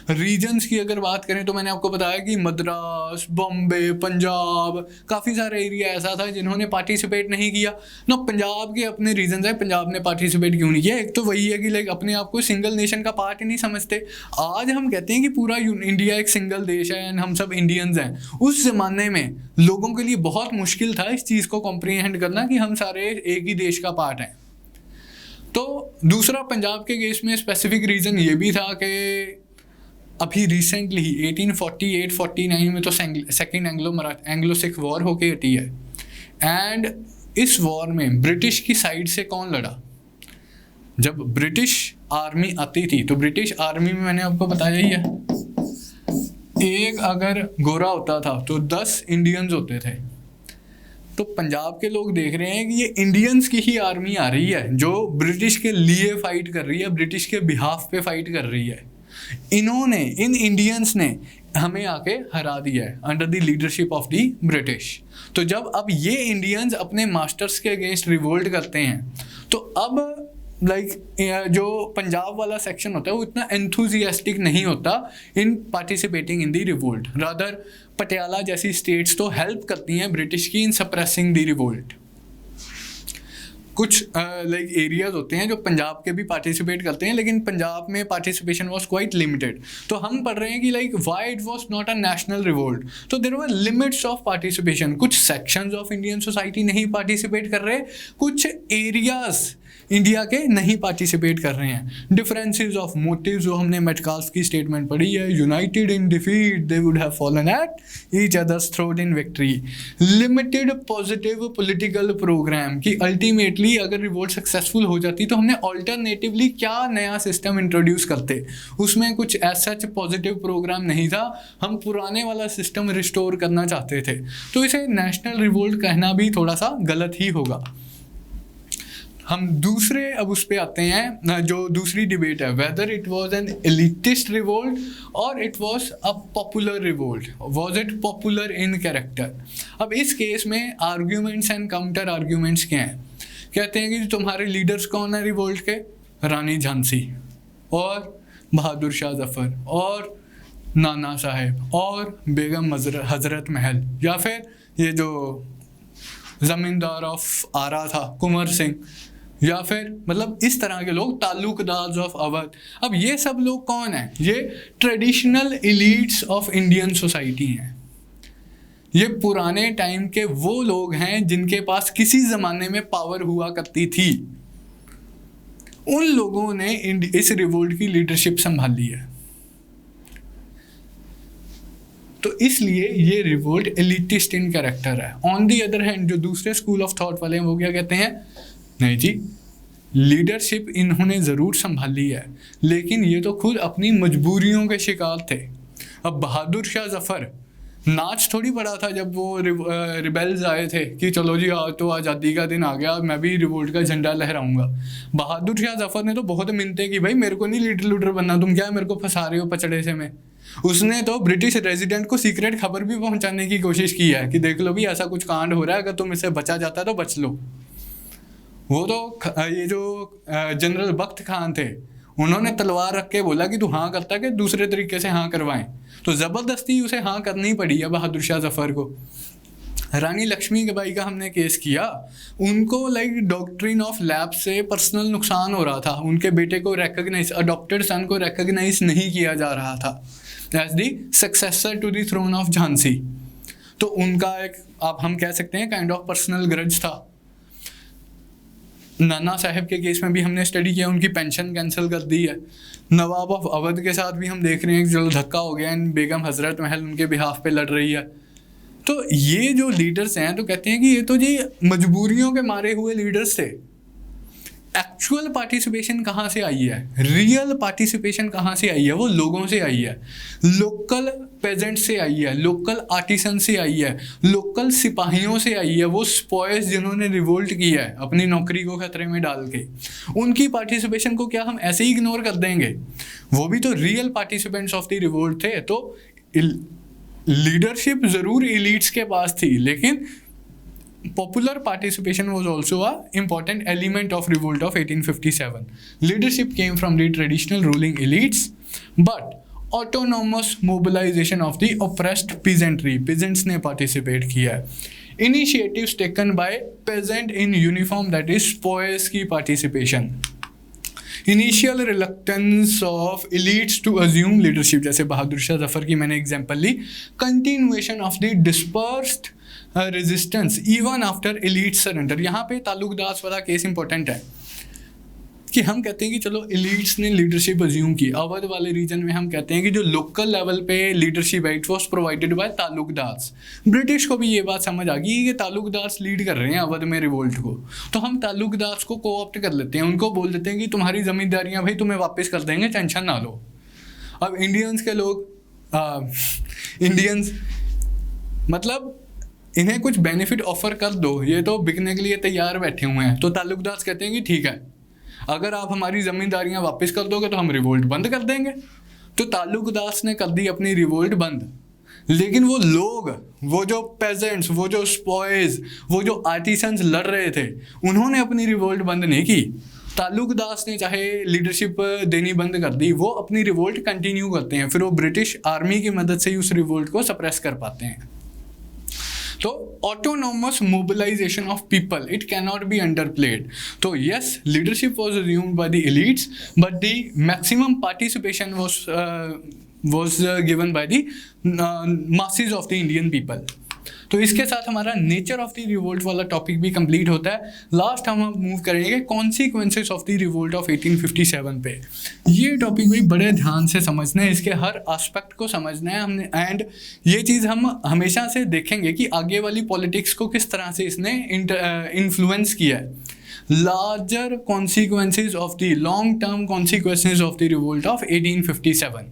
रीजन्स की अगर बात करें तो मैंने आपको बताया कि मद्रास, बॉम्बे, पंजाब, काफ़ी सारा एरिया ऐसा था जिन्होंने पार्टिसिपेट नहीं किया ना। पंजाब के अपने रीजंस है, पंजाब ने पार्टिसिपेट क्यों नहीं किया। एक तो वही है कि लाइक अपने आप को सिंगल नेशन का पार्ट ही नहीं समझते। आज हम कहते हैं कि पूरा इंडिया एक सिंगल देश है एंड हम सब इंडियंस हैं। उस ज़माने में लोगों के लिए बहुत मुश्किल था इस चीज़ को कॉम्प्रीहेंड करना कि हम सारे एक ही देश का पार्ट हैं। तो दूसरा पंजाब के केस में स्पेसिफिक रीज़न ये भी था कि अभी रिसेंटली ही 1848-49 में तो सेकेंड एंग्लो सिख वॉर होके हटी है। एंड इस वॉर में ब्रिटिश की साइड से कौन लड़ा? जब ब्रिटिश आर्मी आती थी तो ब्रिटिश आर्मी में मैंने आपको बताया ही है, एक अगर गोरा होता था तो 10 इंडियंस होते थे। तो पंजाब के लोग देख रहे हैं कि ये इंडियंस की ही आर्मी आ रही है जो ब्रिटिश के लिए फाइट कर रही है, ब्रिटिश के बिहाफ पे फाइट कर रही है। इन इंडियंस ने हमें आके हरा दिया है under the leadership of the British. तो जब अब ये इंडियंस अपने मास्टर्स के अगेंस्ट रिवोल्ट करते हैं तो अब जो पंजाब वाला सेक्शन होता है वो इतना एंथुजियास्टिक नहीं होता in participating in the revolt. Rather Patiala जैसी स्टेट्स तो हेल्प करती हैं ब्रिटिश की इन सप्रेसिंग द रिवोल्ट। कुछ एरियाज होते हैं जो पंजाब के भी पार्टिसिपेट करते हैं, लेकिन पंजाब में पार्टिसिपेशन वाज क्वाइट लिमिटेड। तो हम पढ़ रहे हैं कि why it was not a national revolt. तो there were limits of participation. कुछ सेक्शंस ऑफ इंडियन सोसाइटी नहीं पार्टिसिपेट कर रहे, कुछ एरियाज इंडिया के नहीं पार्टिसिपेट कर रहे हैं। डिफरेंसेस ऑफ मोटिव जो हमने मेटकाल्फ की स्टेटमेंट पढ़ी है, united in defeat they would have fallen at each others throat in victory. Limited positive political programme कि अल्टीमेटली अगर रिवोल्ट सक्सेसफुल हो जाती तो हमने ऑल्टरनेटिवली क्या नया सिस्टम इंट्रोड्यूस करते। उसमें कुछ ऐसा पॉजिटिव प्रोग्राम नहीं था, हम पुराने वाला सिस्टम रिस्टोर करना चाहते थे। तो इसे नेशनल रिवोल्ट कहना भी थोड़ा सा गलत ही होगा। हम दूसरे अब उस पे आते हैं, जो दूसरी डिबेट है, whether it was an elitist revolt और it was a popular revolt, was it popular in character. अब इस केस में आर्ग्यूमेंट्स एंड काउंटर आर्ग्यूमेंट्स क्या हैं। कहते हैं कि तुम्हारे लीडर्स कौन है रिवोल्ट के? रानी झांसी और बहादुर शाह जफर और नाना साहेब और बेगम हजरत महल, या फिर ये जो जमींदार ऑफ आरा था कुंवर सिंह, या फिर मतलब इस तरह के लोग, ताल्लुकदार ऑफ अवध। अब ये सब लोग कौन हैं? ये traditional elites of Indian society हैं। ये पुराने टाइम के वो लोग हैं जिनके पास किसी ज़माने में पावर हुआ करती थी। उन लोगों ने इस रिवोल्ट की लीडरशिप संभाली है। तो इसलिए ये रिवोल्ट एलिटिस्ट इन कैरेक्टर है। ऑन दी अदर हैंड जो दूसरे स्कूल ऑफ थॉट वाले हैं वो क्या कहते हैं? नहीं जी, लीडरशिप इन्होंने ज़रूर संभाली है, लेकिन ये तो खुद अपनी मजबूरियों के शिकार थे। अब बहादुर शाह जफर नाच थोड़ी पड़ा था जब वो रिबेल्स आए थे कि चलो जी आज तो आज़ादी का दिन आ गया, मैं भी रिवोल्ट का झंडा लहराऊंगा। बहादुर शाह जफर ने तो बहुत मिन्नतें की, भाई मेरे को नहीं लीडर बनना, तुम क्या मेरे को फंसा रहे हो पचड़े से में। उसने तो ब्रिटिश रेजिडेंट को सीक्रेट खबर भी पहुंचाने की कोशिश की है कि देख लो भी ऐसा कुछ कांड हो रहा है, अगर तुम इससे बचा जाता है तो बच लो। वो तो ये जो जनरल बख्त खान थे उन्होंने तलवार रख के बोला कि तू हाँ करता कि दूसरे तरीके से हाँ करवाएं, तो ज़बरदस्ती उसे हाँ करनी पड़ी है बहादुर शाह जफर को। रानी लक्ष्मीबाई का हमने केस किया, उनको डॉक्ट्रिन ऑफ लैप्स से पर्सनल नुकसान हो रहा था, उनके बेटे को रिकॉग्नाइज, अडॉप्टेड सन को रिकॉग्नाइज नहीं किया जा रहा था as the successor to the throne of Jhansi. तो उनका एक आप हम कह सकते हैं काइंड ऑफ पर्सनल ग्रज था। नाना साहब के केस में भी हमने स्टडी किया, उनकी पेंशन कैंसिल कर दी है। नवाब ऑफ अवध के साथ भी हम देख रहे हैं कि जो धक्का हो गया, एंड बेगम हजरत महल उनके बिहाफ पे लड़ रही है। तो ये जो लीडर्स हैं तो कहते हैं कि ये तो जी मजबूरियों के मारे हुए लीडर्स थे। एक्चुअल पार्टिसिपेशन कहाँ से आई है? रियल पार्टिसिपेशन कहाँ से आई है? वो लोगों से आई है, लोकल पेजेंट से आई है, लोकल आर्टिसन से आई है, लोकल सिपाहियों से आई है। वो स्पॉयर्स जिन्होंने रिवोल्ट किया है अपनी नौकरी को खतरे में डाल के, उनकी पार्टिसिपेशन को क्या हम ऐसे ही इग्नोर कर देंगे? वो भी तो real participants of the revolt थे। तो लीडरशिप ज़रूर एलीट्स के पास थी, लेकिन popular participation was also a important element of revolt of 1857. Leadership came from the traditional ruling elites, but autonomous mobilisation of the oppressed peasantry, peasants ने पार्टिसिपेट किया है। Initiatives taken by peasant in uniform, that is sepoys की participation. Initial reluctance of elites to assume leadership, जैसे बहादुर शाह जफर की मैंने एग्जांपल ली। Continuation of the dispersed resistance even after elite surrender. यहाँ पे तालुकदास वाला केस इंपॉर्टेंट है कि हम कहते हैं कि चलो एलिट्स ने लीडरशिप अज्यूम की। अवध वाले रीजन में हम कहते हैं कि जो लोकल लेवल पे लीडरशिप है it was provided by taluqdars. British को भी ये बात समझ आ गई कि तालुकदास लीड कर रहे हैं अवध में रिवोल्ट को, तो हम तालुकदास को कोऑप्ट कर लेते हैं, उनको बोल देते हैं कि तुम्हारी जमींदारियां भाई तुम्हें वापस कर देंगे, टेंशन ना लो। अब इंडियंस के लोग इंडियंस मतलब इन्हें कुछ बेनिफिट ऑफर कर दो, ये तो बिकने के लिए तैयार बैठे हुए हैं। तो तालुकदास कहते हैं कि ठीक है, अगर आप हमारी ज़मींदारियां वापस कर दोगे तो हम रिवोल्ट बंद कर देंगे। तो तालुकदास ने कर दी अपनी रिवोल्ट बंद, लेकिन वो लोग, वो जो पेजेंट्स, वो जो स्पॉयज, वो जो आर्टिसंस लड़ रहे थे, उन्होंने अपनी रिवोल्ट बंद नहीं की। तालुकदास ने चाहे लीडरशिप देनी बंद कर दी, वो अपनी रिवोल्ट कंटिन्यू करते हैं, फिर वो ब्रिटिश आर्मी की मदद से ही उस रिवोल्ट को सप्रेस कर पाते हैं। तो autonomous mobilisation of people, it cannot be underplayed. तो yes, leadership was assumed by the elites but the maximum participation was given by the masses of the Indian people। तो इसके साथ हमारा नेचर ऑफ द रिवोल्ट वाला टॉपिक भी कंप्लीट होता है। लास्ट हम मूव करेंगे consequences of the revolt of 1857 पे। ये टॉपिक भी बड़े ध्यान से समझना है, इसके हर एस्पेक्ट को समझना है हमने, एंड ये चीज़ हम हमेशा से देखेंगे कि आगे वाली पॉलिटिक्स को किस तरह से इसने इन्फ्लुएंस किया है। Larger consequences of the long term consequences of the revolt of 1857,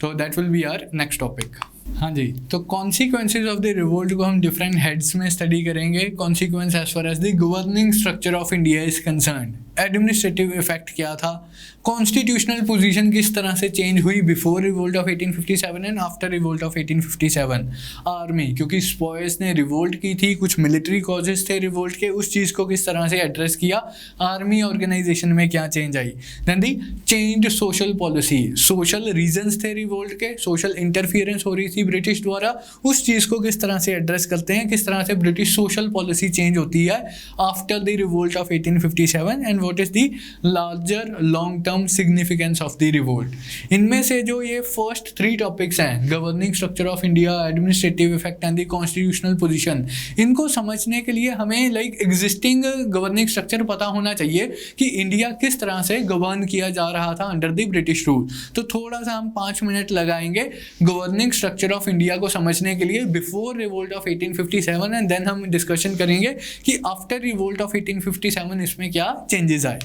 तो that will be our next topic. हाँ जी, तो कॉन्सिक्वेंसेज ऑफ द रिवोल्ट को हम डिफरेंट हेड्स में स्टडी करेंगे। Consequence as far as the governing structure of India is concern, administrative effect क्या था, कॉन्स्टिट्यूशनल पोजीशन किस तरह से चेंज हुई before revolt of 1857 and after revolt of 1857, army, क्योंकि स्पॉयर्स ने रिवोल्ट की थी, कुछ मिलिट्री कॉजेज थे रिवोल्ट के, उस चीज़ को किस तरह से एड्रेस किया, आर्मी ऑर्गेनाइजेशन में क्या चेंज आई। Then the change social policy, social reasons थे रिवोल्ट के, सोशल इंटरफियरेंस हो रही थी ब्रिटिश द्वारा, उस चीज़ को किस तरह से एड्रेस करते हैं, किस तरह से ब्रिटिश सोशल पॉलिसी चेंज होती है after the revolt of 1857 and what is the larger long term significance of the revolt. इनमें से जो ये फर्स्ट 3 टॉपिक्स हैं, governing structure of India, administrative effect and the constitutional position, इनको समझने के लिए हमें एग्जिस्टिंग गवर्निंग स्ट्रक्चर पता होना चाहिए कि इंडिया किस तरह से गवर्न किया जा रहा था अंडर द ब्रिटिश रूल। तो थोड़ा सा हम 5 मिनट लगाएंगे गवर्निंग स्ट्रक्चर ऑफ इंडिया को समझने के लिए before revolt of 1857 and then हम डिस्कशन करेंगे कि आफ्टर रिवोल्ट ऑफ 1857 इसमें क्या चेंजेस आए।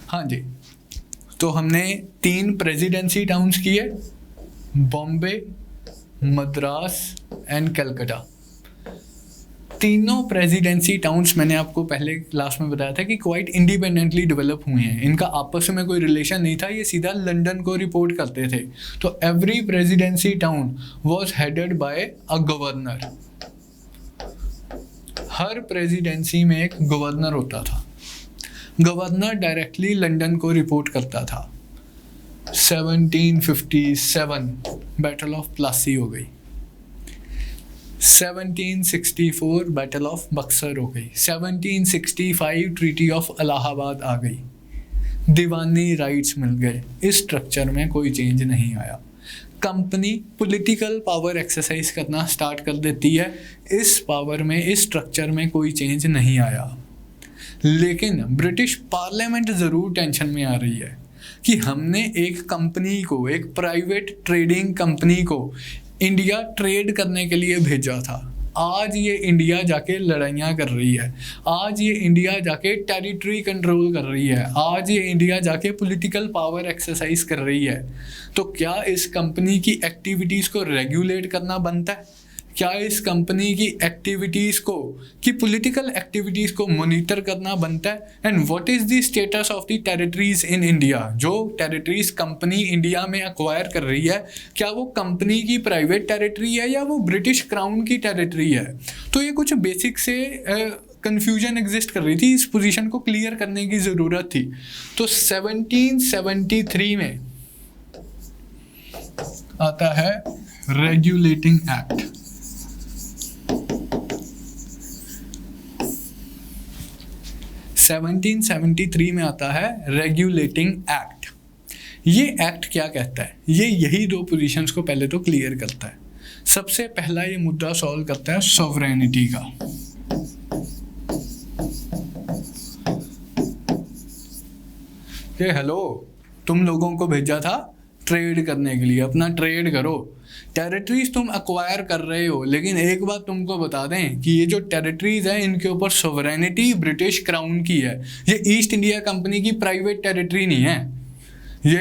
हाँ जी, तो हमने 3 प्रेसिडेंसी टाउन्स किए, बॉम्बे, मद्रास एंड कलकत्ता। तीनों प्रेसिडेंसी टाउन्स मैंने आपको पहले क्लास में बताया था कि क्वाइट इंडिपेंडेंटली डेवलप हुए हैं, इनका आपस में कोई रिलेशन नहीं था, ये सीधा लंदन को रिपोर्ट करते थे। तो every presidency town was headed by a governor, her presidency में एक गवर्नर होता था, गवर्नर डायरेक्टली लंदन को रिपोर्ट करता था। 1757 बैटल ऑफ प्लासी हो गई, 1764 बैटल ऑफ बक्सर हो गई, 1765 ट्रीटी ऑफ इलाहाबाद आ गई, दीवानी राइट्स मिल गए। इस स्ट्रक्चर में कोई चेंज नहीं आया। कंपनी पॉलिटिकल पावर एक्सरसाइज करना स्टार्ट कर देती है, इस पावर में, इस स्ट्रक्चर में कोई चेंज नहीं आया। लेकिन ब्रिटिश पार्लियामेंट ज़रूर टेंशन में आ रही है कि हमने एक कंपनी को, एक प्राइवेट ट्रेडिंग कंपनी को इंडिया ट्रेड करने के लिए भेजा था। आज ये इंडिया जाके लड़ाइयाँ कर रही है, आज ये इंडिया जाके टेरिटरी कंट्रोल कर रही है, आज ये इंडिया जाके पॉलिटिकल पावर एक्सरसाइज कर रही है। तो क्या इस कंपनी की एक्टिविटीज़ को रेगुलेट करना बनता है? क्या इस कंपनी की एक्टिविटीज़ को, की पॉलिटिकल एक्टिविटीज़ को मॉनिटर करना बनता है? And what is the status of the territories in India? जो टेरिटरीज कंपनी इंडिया में एक्वायर कर रही है, क्या वो कंपनी की प्राइवेट टेरिटरी है या वो ब्रिटिश क्राउन की टेरिटरी है? तो ये कुछ बेसिक से कंफ्यूजन एग्जिस्ट कर रही थी, इस पोजीशन को क्लियर करने की ज़रूरत थी। तो 1773 में आता है रेगुलेटिंग एक्ट। 1773 में आता है रेगुलेटिंग एक्ट। ये एक्ट क्या कहता है? ये यही दो पोजीशंस को पहले तो क्लियर करता है। सबसे पहला ये मुद्दा सॉल्व करता है सॉवरेनिटी का। कि हेलो, तुम लोगों को भेजा था ट्रेड करने के लिए, अपना ट्रेड करो, टेरिटरीज तुम एक्वायर कर रहे हो, लेकिन एक बात तुमको बता दें कि ये जो टेरिटरीज है इनके ऊपर सॉवरेनिटी ब्रिटिश क्राउन की है। ये ईस्ट इंडिया कंपनी की प्राइवेट टेरिटरी नहीं है, ये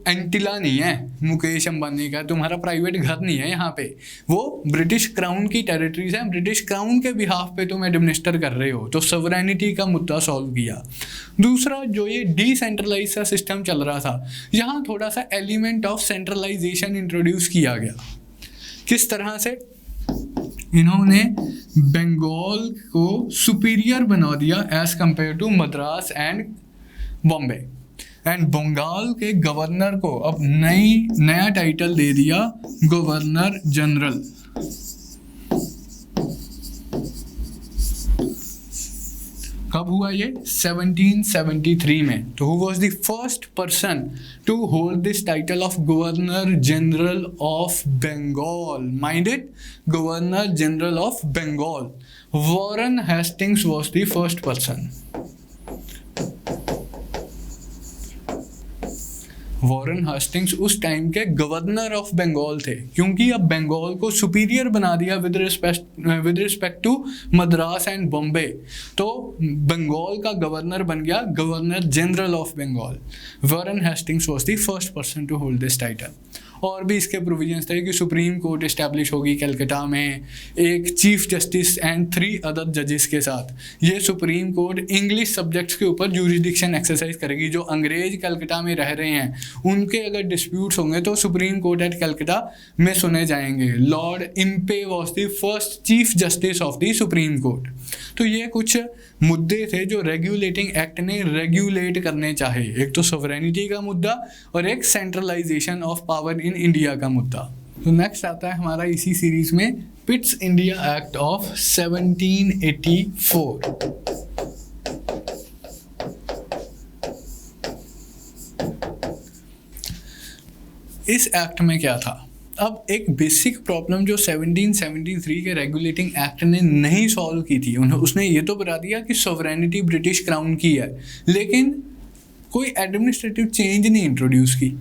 एंटिला नहीं है मुकेश अंबानी का, तुम्हारा प्राइवेट घर नहीं है यहाँ पे, वो ब्रिटिश क्राउन की टेरिटरीज है, ब्रिटिश क्राउन के बिहाफ पे तुम एडमिनिस्टर कर रहे हो। तो सॉवरेनिटी का मुद्दा सॉल्व किया। दूसरा, जो ये डिसेंट्रलाइज सा सिस्टम चल रहा था, यहाँ थोड़ा सा एलिमेंट ऑफ सेंट्रलाइजेशन इंट्रोड्यूस किया गया। किस तरह से? इन्होंने बंगाल को सुपीरियर बना दिया as compare to Madras and Bombay, and Bengal के गवर्नर को अब नया टाइटल दे दिया गवर्नर जनरल। कब हुआ ये? 1773 में। तो who was the first person to hold this title of governor general of Bengal? Mind it, governor general of Bengal. Warren Hastings was the first person. Warren Hastings उस टाइम के गवर्नर ऑफ बंगाल थे, क्योंकि अब बंगाल को सुपीरियर बना दिया with respect to Madras and Bombay, तो बंगाल का गवर्नर बन गया governor general of Bengal. Warren Hastings was the first person to hold this title. और भी इसके प्रोविजंस थे कि सुप्रीम कोर्ट इस्टेब्लिश होगी कलकत्ता में, एक चीफ जस्टिस एंड 3 अदर जजेस के साथ। ये सुप्रीम कोर्ट इंग्लिश सब्जेक्ट्स के ऊपर ज्यूरिसडिक्शन एक्सरसाइज करेगी। जो अंग्रेज कलकत्ता में रह रहे हैं उनके अगर डिस्प्यूट्स होंगे तो सुप्रीम कोर्ट एट कलकत्ता में सुने जाएंगे। Lord Impey was the first chief justice of the supreme court. तो ये कुछ मुद्दे थे जो रेगुलेटिंग एक्ट ने रेगुलेट करने चाहे। एक तो सॉवरेनिटी का मुद्दा और एक centralisation of power in India का मुद्दा। तो नेक्स्ट आता है हमारा इसी सीरीज में पिट्स इंडिया एक्ट ऑफ 1784। इस एक्ट में क्या था? अब एक बेसिक प्रॉब्लम जो 1773 के रेगुलेटिंग एक्ट ने नहीं सॉल्व की थी, उसने ये तो बता दिया कि सॉवरेनिटी ब्रिटिश क्राउन की है, लेकिन कोई एडमिनिस्ट्रेटिव चेंज नहीं इंट्रोड्यूस की।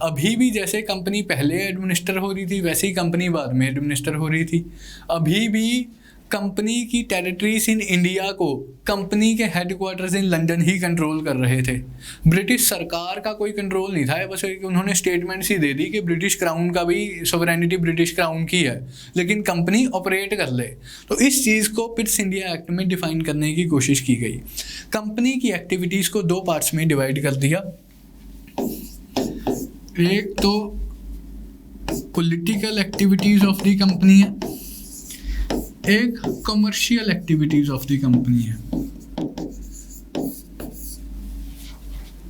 अभी भी जैसे कंपनी पहले एडमिनिस्टर हो रही थी वैसे ही कंपनी बाद में एडमिनिस्टर हो रही थी। अभी भी कंपनी की टेरिटरीज इन इंडिया को कंपनी के headquarters in London he control कर रहे थे। ब्रिटिश सरकार का कोई कंट्रोल नहीं था, बस उन्होंने स्टेटमेंट्स ही दे दी कि ब्रिटिश क्राउन का भी सॉवरेनिटी ब्रिटिश क्राउन की है, लेकिन कंपनी ऑपरेट कर ले। तो इस चीज़ को पिट्स इंडिया एक्ट में डिफाइन करने की कोशिश की गई। कंपनी की एक्टिविटीज़ को 2 पार्ट्स में डिवाइड कर दिया। एक तो political activities of the company है, एक commercial activities of the company है।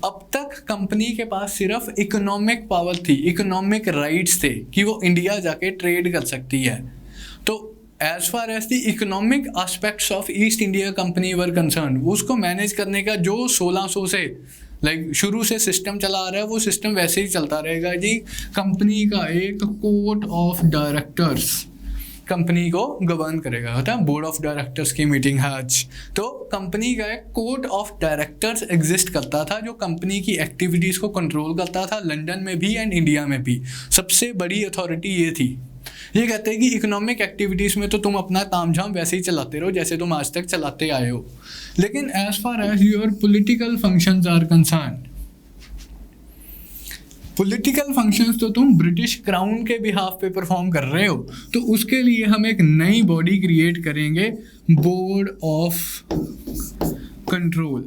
अब तक कंपनी के पास सिर्फ इकोनॉमिक पावर थी, इकोनॉमिक राइट्स थे कि वो इंडिया जाके ट्रेड कर सकती है। तो as far as the economic aspects of East India Company were concern, उसको मैनेज करने का जो 1600 से शुरू से सिस्टम चला आ रहा है वो सिस्टम वैसे ही चलता रहेगा जी। कंपनी का एक कोर्ट ऑफ डायरेक्टर्स कंपनी को गवर्न करेगा, होता है बोर्ड ऑफ डायरेक्टर्स की मीटिंग है आज। तो कंपनी का एक कोर्ट ऑफ डायरेक्टर्स एग्जिस्ट करता था जो कंपनी की एक्टिविटीज़ को कंट्रोल करता था, लंदन में भी एंड इंडिया में भी। सबसे बड़ी अथॉरिटी ये थी। ये कहते हैं कि इकोनॉमिक एक्टिविटीज़ में तो तुम अपना तामझाम वैसे ही चलाते रहो जैसे तुम आज तक चलाते आए हो, लेकिन as far as your political functions are concern, political functions तो तुम ब्रिटिश क्राउन के बिहाफ पे परफॉर्म कर रहे हो, तो उसके लिए हम एक नई बॉडी क्रिएट करेंगे, बोर्ड ऑफ कंट्रोल।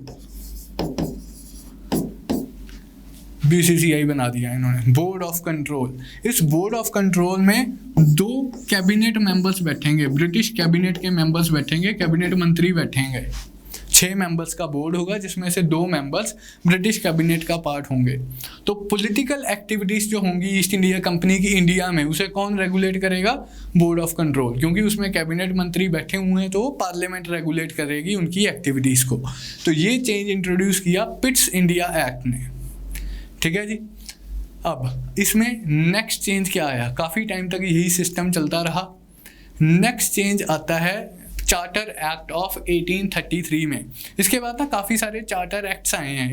BCCI बना दिया इन्होंने, बोर्ड ऑफ कंट्रोल। इस बोर्ड ऑफ कंट्रोल में 2 कैबिनेट मेंबर्स बैठेंगे, ब्रिटिश कैबिनेट के मेंबर्स बैठेंगे, कैबिनेट मंत्री बैठेंगे। 6 मेंबर्स का बोर्ड होगा जिसमें से 2 मेंबर्स ब्रिटिश कैबिनेट का पार्ट होंगे। तो पॉलिटिकल एक्टिविटीज़ जो होंगी ईस्ट इंडिया कंपनी की इंडिया में, उसे कौन रेगुलेट करेगा? बोर्ड ऑफ कंट्रोल, क्योंकि उसमें कैबिनेट मंत्री बैठे हुए हैं तो पार्लियामेंट रेगुलेट करेगी उनकी एक्टिविटीज़ को। तो ये चेंज इंट्रोड्यूस किया पिट्स इंडिया एक्ट ने, ठीक है जी। अब इसमें नेक्स्ट चेंज क्या आया? काफ़ी टाइम तक यही सिस्टम चलता रहा। नेक्स्ट चेंज आता है चार्टर एक्ट ऑफ 1833 में। इसके बाद ना काफ़ी सारे चार्टर एक्ट्स आए हैं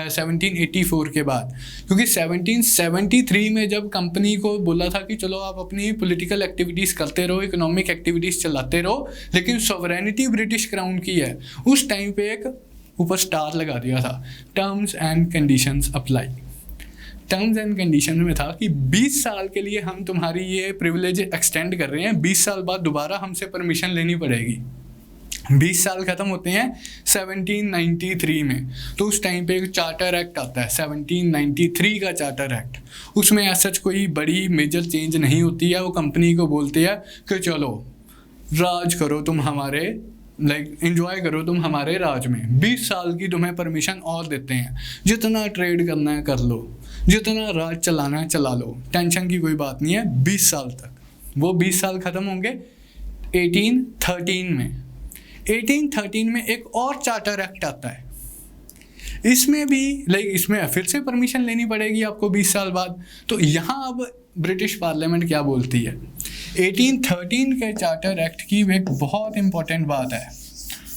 1784 के बाद, क्योंकि 1773 में जब कंपनी को बोला था कि चलो आप अपनी पॉलिटिकल एक्टिविटीज़ करते रहो, इकोनॉमिक एक्टिविटीज़ चलाते रहो, लेकिन सॉवरेनिटी ब्रिटिश क्राउन की है, उस टाइम पे एक ऊपर स्टार लगा दिया था, terms and conditions apply. Terms and condition में था कि 20 साल के लिए हम तुम्हारी ये प्रिविलेज एक्सटेंड कर रहे हैं, 20 साल बाद दोबारा हमसे परमिशन लेनी पड़ेगी। 20 साल ख़त्म होते हैं 1793 में, तो उस टाइम पे एक चार्टर एक्ट आता है 1793 का चार्टर एक्ट। उसमें ऐसा कोई बड़ी मेजर चेंज नहीं होती है। वो कंपनी को बोलते हैं कि चलो राज करो तुम हमारे, एंजॉय करो तुम हमारे राज में, 20 साल की तुम्हें परमिशन और देते हैं, जितना ट्रेड करना है कर लो, जितना राज चलाना है चला लो, टेंशन की कोई बात नहीं है, 20 साल तक। वो 20 साल ख़त्म होंगे 1813 में। 1813 में एक और चार्टर एक्ट आता है, इसमें भी इसमें फिर से परमिशन लेनी पड़ेगी आपको 20 साल बाद। तो यहाँ अब ब्रिटिश पार्लियामेंट क्या बोलती है? 1813 के चार्टर एक्ट की एक बहुत इंपॉर्टेंट बात है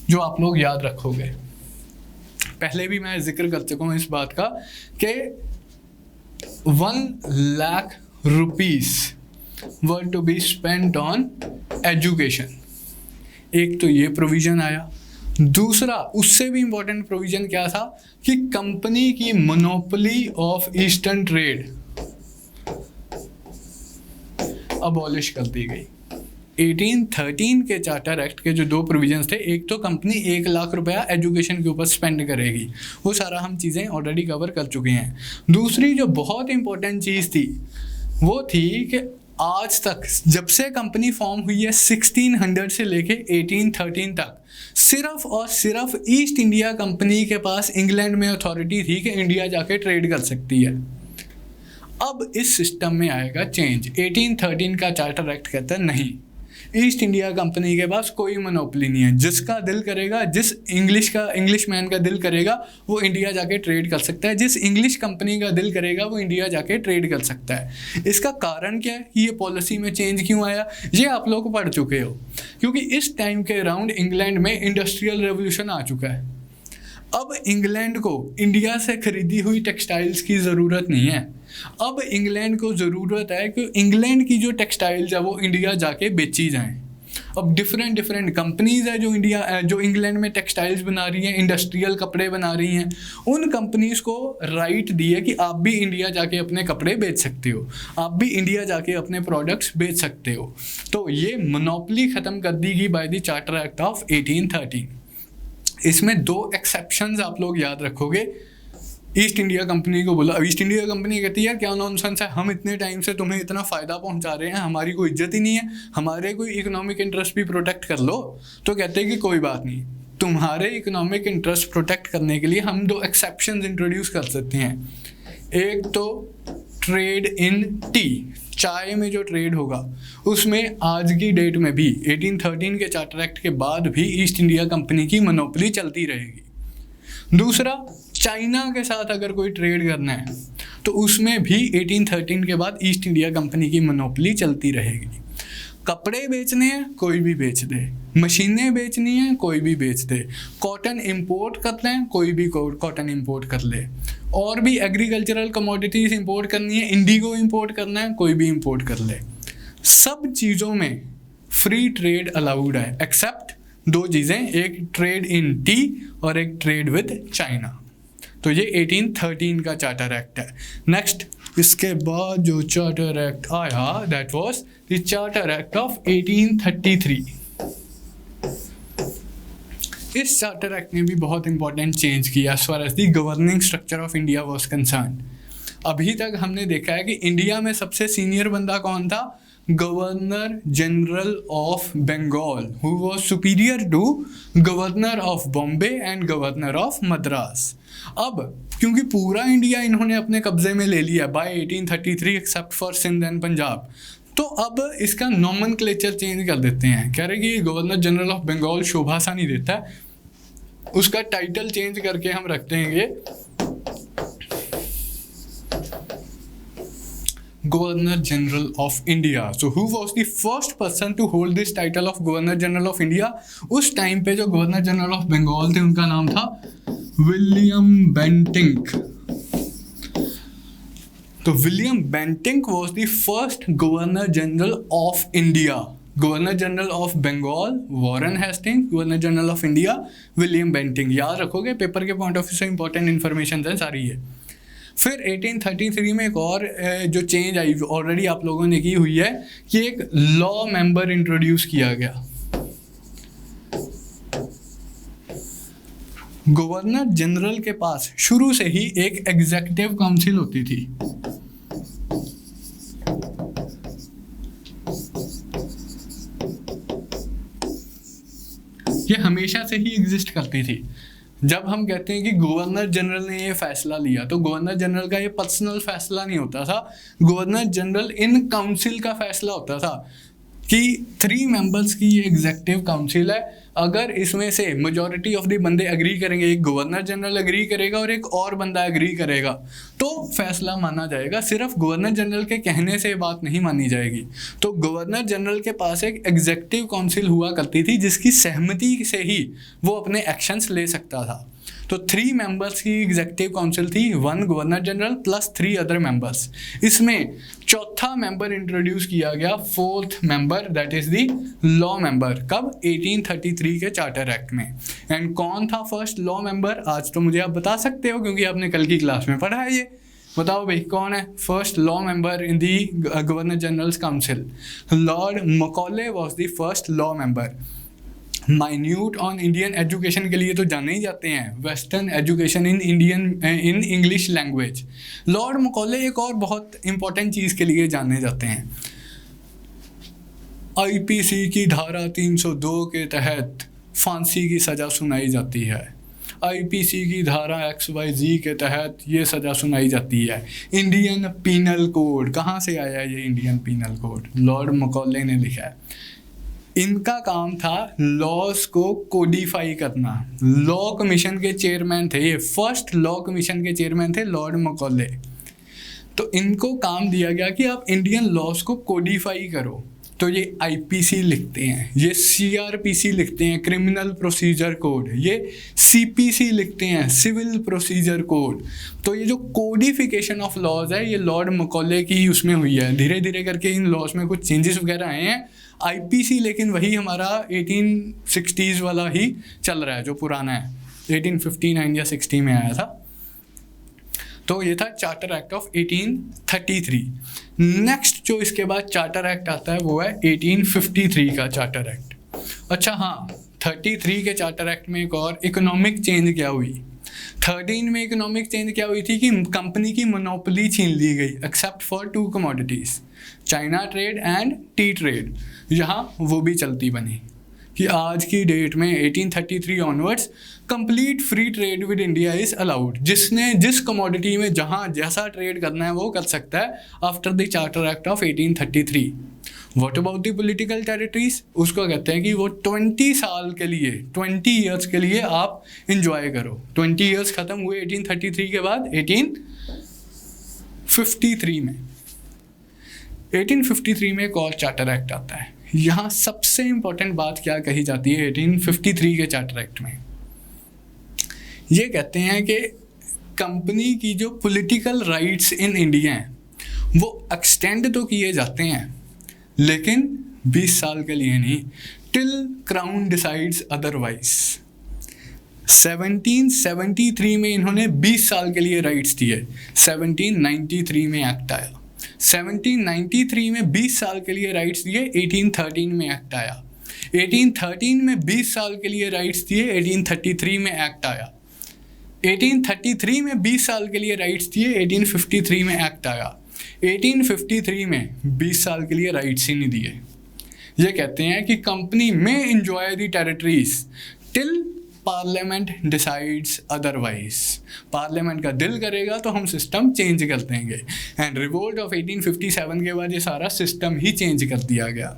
जो आप लोग याद रखोगे। पहले भी मैं जिक्र कर चुका हूँ इस बात का कि 1 lakh rupees were to be spent on education. एक तो ये प्रोविज़न आया। दूसरा उससे भी इम्पोर्टेंट प्रोविज़न क्या था कि कंपनी की monopoly of eastern trade abolish कर दी गई। 1813 के चार्टर एक्ट के जो 2 प्रोविजंस थे, एक तो कंपनी 1 लाख रुपया एजुकेशन के ऊपर स्पेंड करेगी, वो सारा हम चीज़ें ऑलरेडी कवर कर चुके हैं। दूसरी जो बहुत इंपॉर्टेंट चीज़ थी वो थी कि आज तक जब से कंपनी फॉर्म हुई है 1600 से लेके 1813 तक सिर्फ और सिर्फ ईस्ट इंडिया कंपनी के पास इंग्लैंड में अथॉरिटी थी कि इंडिया जाके ट्रेड कर सकती है। अब इस सिस्टम में आएगा चेंज। 1813 का चार्टर एक्ट कहता है नहीं, ईस्ट इंडिया कंपनी के पास कोई मोनोपोली नहीं है, जिसका दिल करेगा, जिस इंग्लिश मैन का दिल करेगा वो इंडिया जाके ट्रेड कर सकता है, जिस इंग्लिश कंपनी का दिल करेगा वो इंडिया जाके ट्रेड कर सकता है। इसका कारण क्या है कि ये पॉलिसी में चेंज क्यों आया, ये आप लोग पढ़ चुके हो, क्योंकि इस टाइम के अराउंड इंग्लैंड में इंडस्ट्रियल रेवोल्यूशन आ चुका है। अब इंग्लैंड को इंडिया से खरीदी हुई टेक्सटाइल्स की ज़रूरत नहीं है। अब इंग्लैंड को ज़रूरत है कि इंग्लैंड की जो टेक्सटाइल्स है वो इंडिया जाके बेची जाएं। अब डिफरेंट कंपनीज़ है जो इंग्लैंड में टेक्सटाइल्स बना रही हैं, इंडस्ट्रियल कपड़े बना रही हैं, उन कंपनीज़ को राइट दिए कि आप भी इंडिया जाके अपने कपड़े बेच सकते हो, आप भी इंडिया जाके अपने प्रोडक्ट्स बेच सकते हो। तो ये मोनोपोली ख़त्म कर दी गई by the charter act of 1813। इसमें 2 एक्सेप्शंस आप लोग याद रखोगे। ईस्ट इंडिया कंपनी को बोला, ईस्ट इंडिया कंपनी कहती है क्या नॉनसेंस है, हम इतने टाइम से तुम्हें इतना फ़ायदा पहुंचा रहे हैं, हमारी कोई इज्जत ही नहीं है, हमारे कोई इकोनॉमिक इंटरेस्ट भी प्रोटेक्ट कर लो। तो कहते हैं कि कोई बात नहीं, तुम्हारे इकोनॉमिक इंटरेस्ट प्रोटेक्ट करने के लिए हम 2 एक्सेप्शंस इंट्रोड्यूस कर सकते हैं। एक तो ट्रेड इन टी, चाय में जो ट्रेड होगा उसमें आज की डेट में भी 1813 के चार्टर एक्ट के बाद भी ईस्ट इंडिया कंपनी की मोनोपोली चलती रहेगी। दूसरा, चाइना के साथ अगर कोई ट्रेड करना है तो उसमें भी 1813 के बाद ईस्ट इंडिया कंपनी की मोनोपोली चलती रहेगी। कपड़े बेचने हैं कोई भी बेच दे, मशीनें बेचनी है कोई भी बेच दे, कॉटन इंपोर्ट करना है कोई भी कॉटन इंपोर्ट कर ले, और भी एग्रीकल्चरल कमोडिटीज़ इंपोर्ट करनी है, इंडिगो इंपोर्ट करना है कोई भी इंपोर्ट कर ले। सब चीज़ों में फ्री ट्रेड अलाउड है एक्सेप्ट 2 चीज़ें, एक ट्रेड इन टी और एक ट्रेड विद चाइना। तो ये 1813 का चार्टर एक्ट है। नेक्स्ट इसके बाद जो चार्टर एक्ट आया that was the charter act of 1833। इस चार्टर एक्ट ने भी बहुत इंपॉर्टेंट चेंज किया as far as the governing structure of India was concern. अभी तक हमने देखा है कि इंडिया में सबसे सीनियर बंदा कौन था, governor general of Bengal, who was superior to governor of Bombay and governor of Madras. अब क्योंकि पूरा इंडिया इन्होंने अपने कब्जे में ले लिया by 1833 except for Sindh and Punjab, तो अब इसका नॉमेनक्लेचर चेंज कर देते हैं। कह रहे कि गवर्नर जनरल ऑफ बंगाल शोभा सा नहीं देता, उसका टाइटल चेंज करके हम रखते हैं ये governor general of India. So who was the first person to hold this title of governor general of India? उस टाइम पे जो गवर्नर जनरल ऑफ बंगाल थे उनका नाम था विलियम बेंटिंक। तो William Bentinck was the first governor general of India. Governor general of Bengal Warren Hasting, governor general of India William Bentinck. याद रखोगे, पेपर के पॉइंट ऑफ व्यू से इंपॉर्टेंट इन्फॉर्मेशन है सारी ये। फिर 1833 में एक और जो चेंज आई ऑलरेडी आप लोगों ने की हुई है कि एक लॉ मेंबर इंट्रोड्यूस किया गया। गवर्नर जनरल के पास शुरू से ही एक एग्जीक्यूटिव काउंसिल होती थी। ये हमेशा से ही एग्जिस्ट करती थी। जब हम कहते हैं कि गवर्नर जनरल ने ये फैसला लिया, तो गवर्नर जनरल का ये पर्सनल फैसला नहीं होता था, गवर्नर जनरल इन काउंसिल का फैसला होता था कि 3 मेंबर्स की ये एग्जीक्यूटिव काउंसिल है, अगर इसमें से मेजॉरिटी ऑफ द बंदे एग्री करेंगे, एक गवर्नर जनरल एग्री करेगा और एक और बंदा एग्री करेगा, तो फैसला माना जाएगा। सिर्फ गवर्नर जनरल के कहने से बात नहीं मानी जाएगी। तो गवर्नर जनरल के पास एक एग्जीक्यूटिव काउंसिल हुआ करती थी जिसकी सहमति से ही वो अपने एक्शंस ले सकता था। तो 3 मेंबर्स की एग्जीक्यूटिव काउंसिल थी, 1 governor general plus 3 other members. इसमें चौथा मेंबर इंट्रोड्यूस किया गया, 4th member, that is the law member. कब? 1833 के चार्टर एक्ट में। एंड कौन था फर्स्ट लॉ मेंबर? आज तो मुझे आप बता सकते हो क्योंकि आपने कल की क्लास में पढ़ा है ये। बताओ भाई कौन है first law member in the governor general's council? Lord Macaulay was the first law member. Minute on Indian education के लिए तो जाने ही जाते हैं, western education in English language. Lord Macaulay एक और बहुत इंपॉर्टेंट चीज़ के लिए जाने जाते हैं। आईपीसी की धारा 302 के तहत फांसी की सज़ा सुनाई जाती है। आईपीसी की धारा XYZ के तहत ये सज़ा सुनाई जाती है। इंडियन पीनल कोड, कहाँ से आया ये इंडियन पीनल कोड? लॉर्ड मकॉले ने लिखा है। इनका काम था लॉज को कोडिफाई करना। लॉ कमीशन के चेयरमैन थे ये, फर्स्ट लॉ कमीशन के चेयरमैन थे लॉर्ड मकॉले। तो इनको काम दिया गया कि आप इंडियन लॉज को कोडिफाई करो। तो ये आईपीसी लिखते हैं, ये सीआरपीसी लिखते हैं, क्रिमिनल प्रोसीजर कोड, ये सीपीसी लिखते हैं, सिविल प्रोसीजर कोड। तो ये जो कोडिफिकेशन ऑफ लॉज है ये लॉर्ड मकॉले की उसमें हुई है। धीरे धीरे करके इन लॉज में कुछ चेंजेस वगैरह आए हैं। आईपीसी लेकिन वही हमारा 1860s वाला ही चल रहा है जो पुराना है, 1859 या 60 में आया था। तो ये था चार्टर एक्ट ऑफ 1833। नेक्स्ट जो इसके बाद चार्टर एक्ट आता है वो है 1853 का चार्टर एक्ट। अच्छा हाँ, 33 के चार्टर एक्ट में एक और इकोनॉमिक चेंज क्या हुई? 13 में इकोनॉमिक चेंज क्या हुई थी कि कंपनी की मोनोपोली छीन ली गई except for 2 commodities, China trade and T trade. यहाँ वो भी चलती बनी कि आज की डेट में 1833 onwards complete free trade with India is allowed. जिसने जिस कमोडिटी में जहाँ जैसा ट्रेड करना है वो कर सकता है after the charter act of 1833। What about the political territories? उसको कहते हैं कि वो 20 साल के लिए, 20 ईयर्स के लिए आप इंजॉय करो। 20 ईयर्स ख़त्म हुए 1833 के बाद 1853 में। 1853 में एक और चार्टर एक्ट आता है। यहाँ सबसे इंपॉर्टेंट बात क्या कही जाती है 1853 के चार्टर एक्ट में? ये कहते हैं कि कंपनी की जो पॉलिटिकल राइट्स इन इंडिया हैं वो एक्सटेंड तो किए जाते हैं लेकिन 20 साल के लिए नहीं, टिल क्राउन डिसाइड्स अदरवाइज। 1773 में इन्होंने 20 साल के लिए राइट्स दिए। 1793 में एक्ट आया। 1793 में 20 साल के लिए राइट्स दिए, 1813 में एक्ट आया। 1813 में 20 साल के लिए राइट्स दिए, 1833 में एक्ट आया। 1833 में 20 साल के लिए राइट्स दिए, 1853 में एक्ट आया, 1853 में 20 साल के लिए राइट्स ही नहीं दिए। ये कहते हैं कि कंपनी में enjoy the territories till parliament decides otherwise. Parliament का दिल करेगा तो हम सिस्टम चेंज कर देंगे। एंड रिवोल्ट ऑफ 1857 के बाद ये सारा सिस्टम ही चेंज कर दिया गया।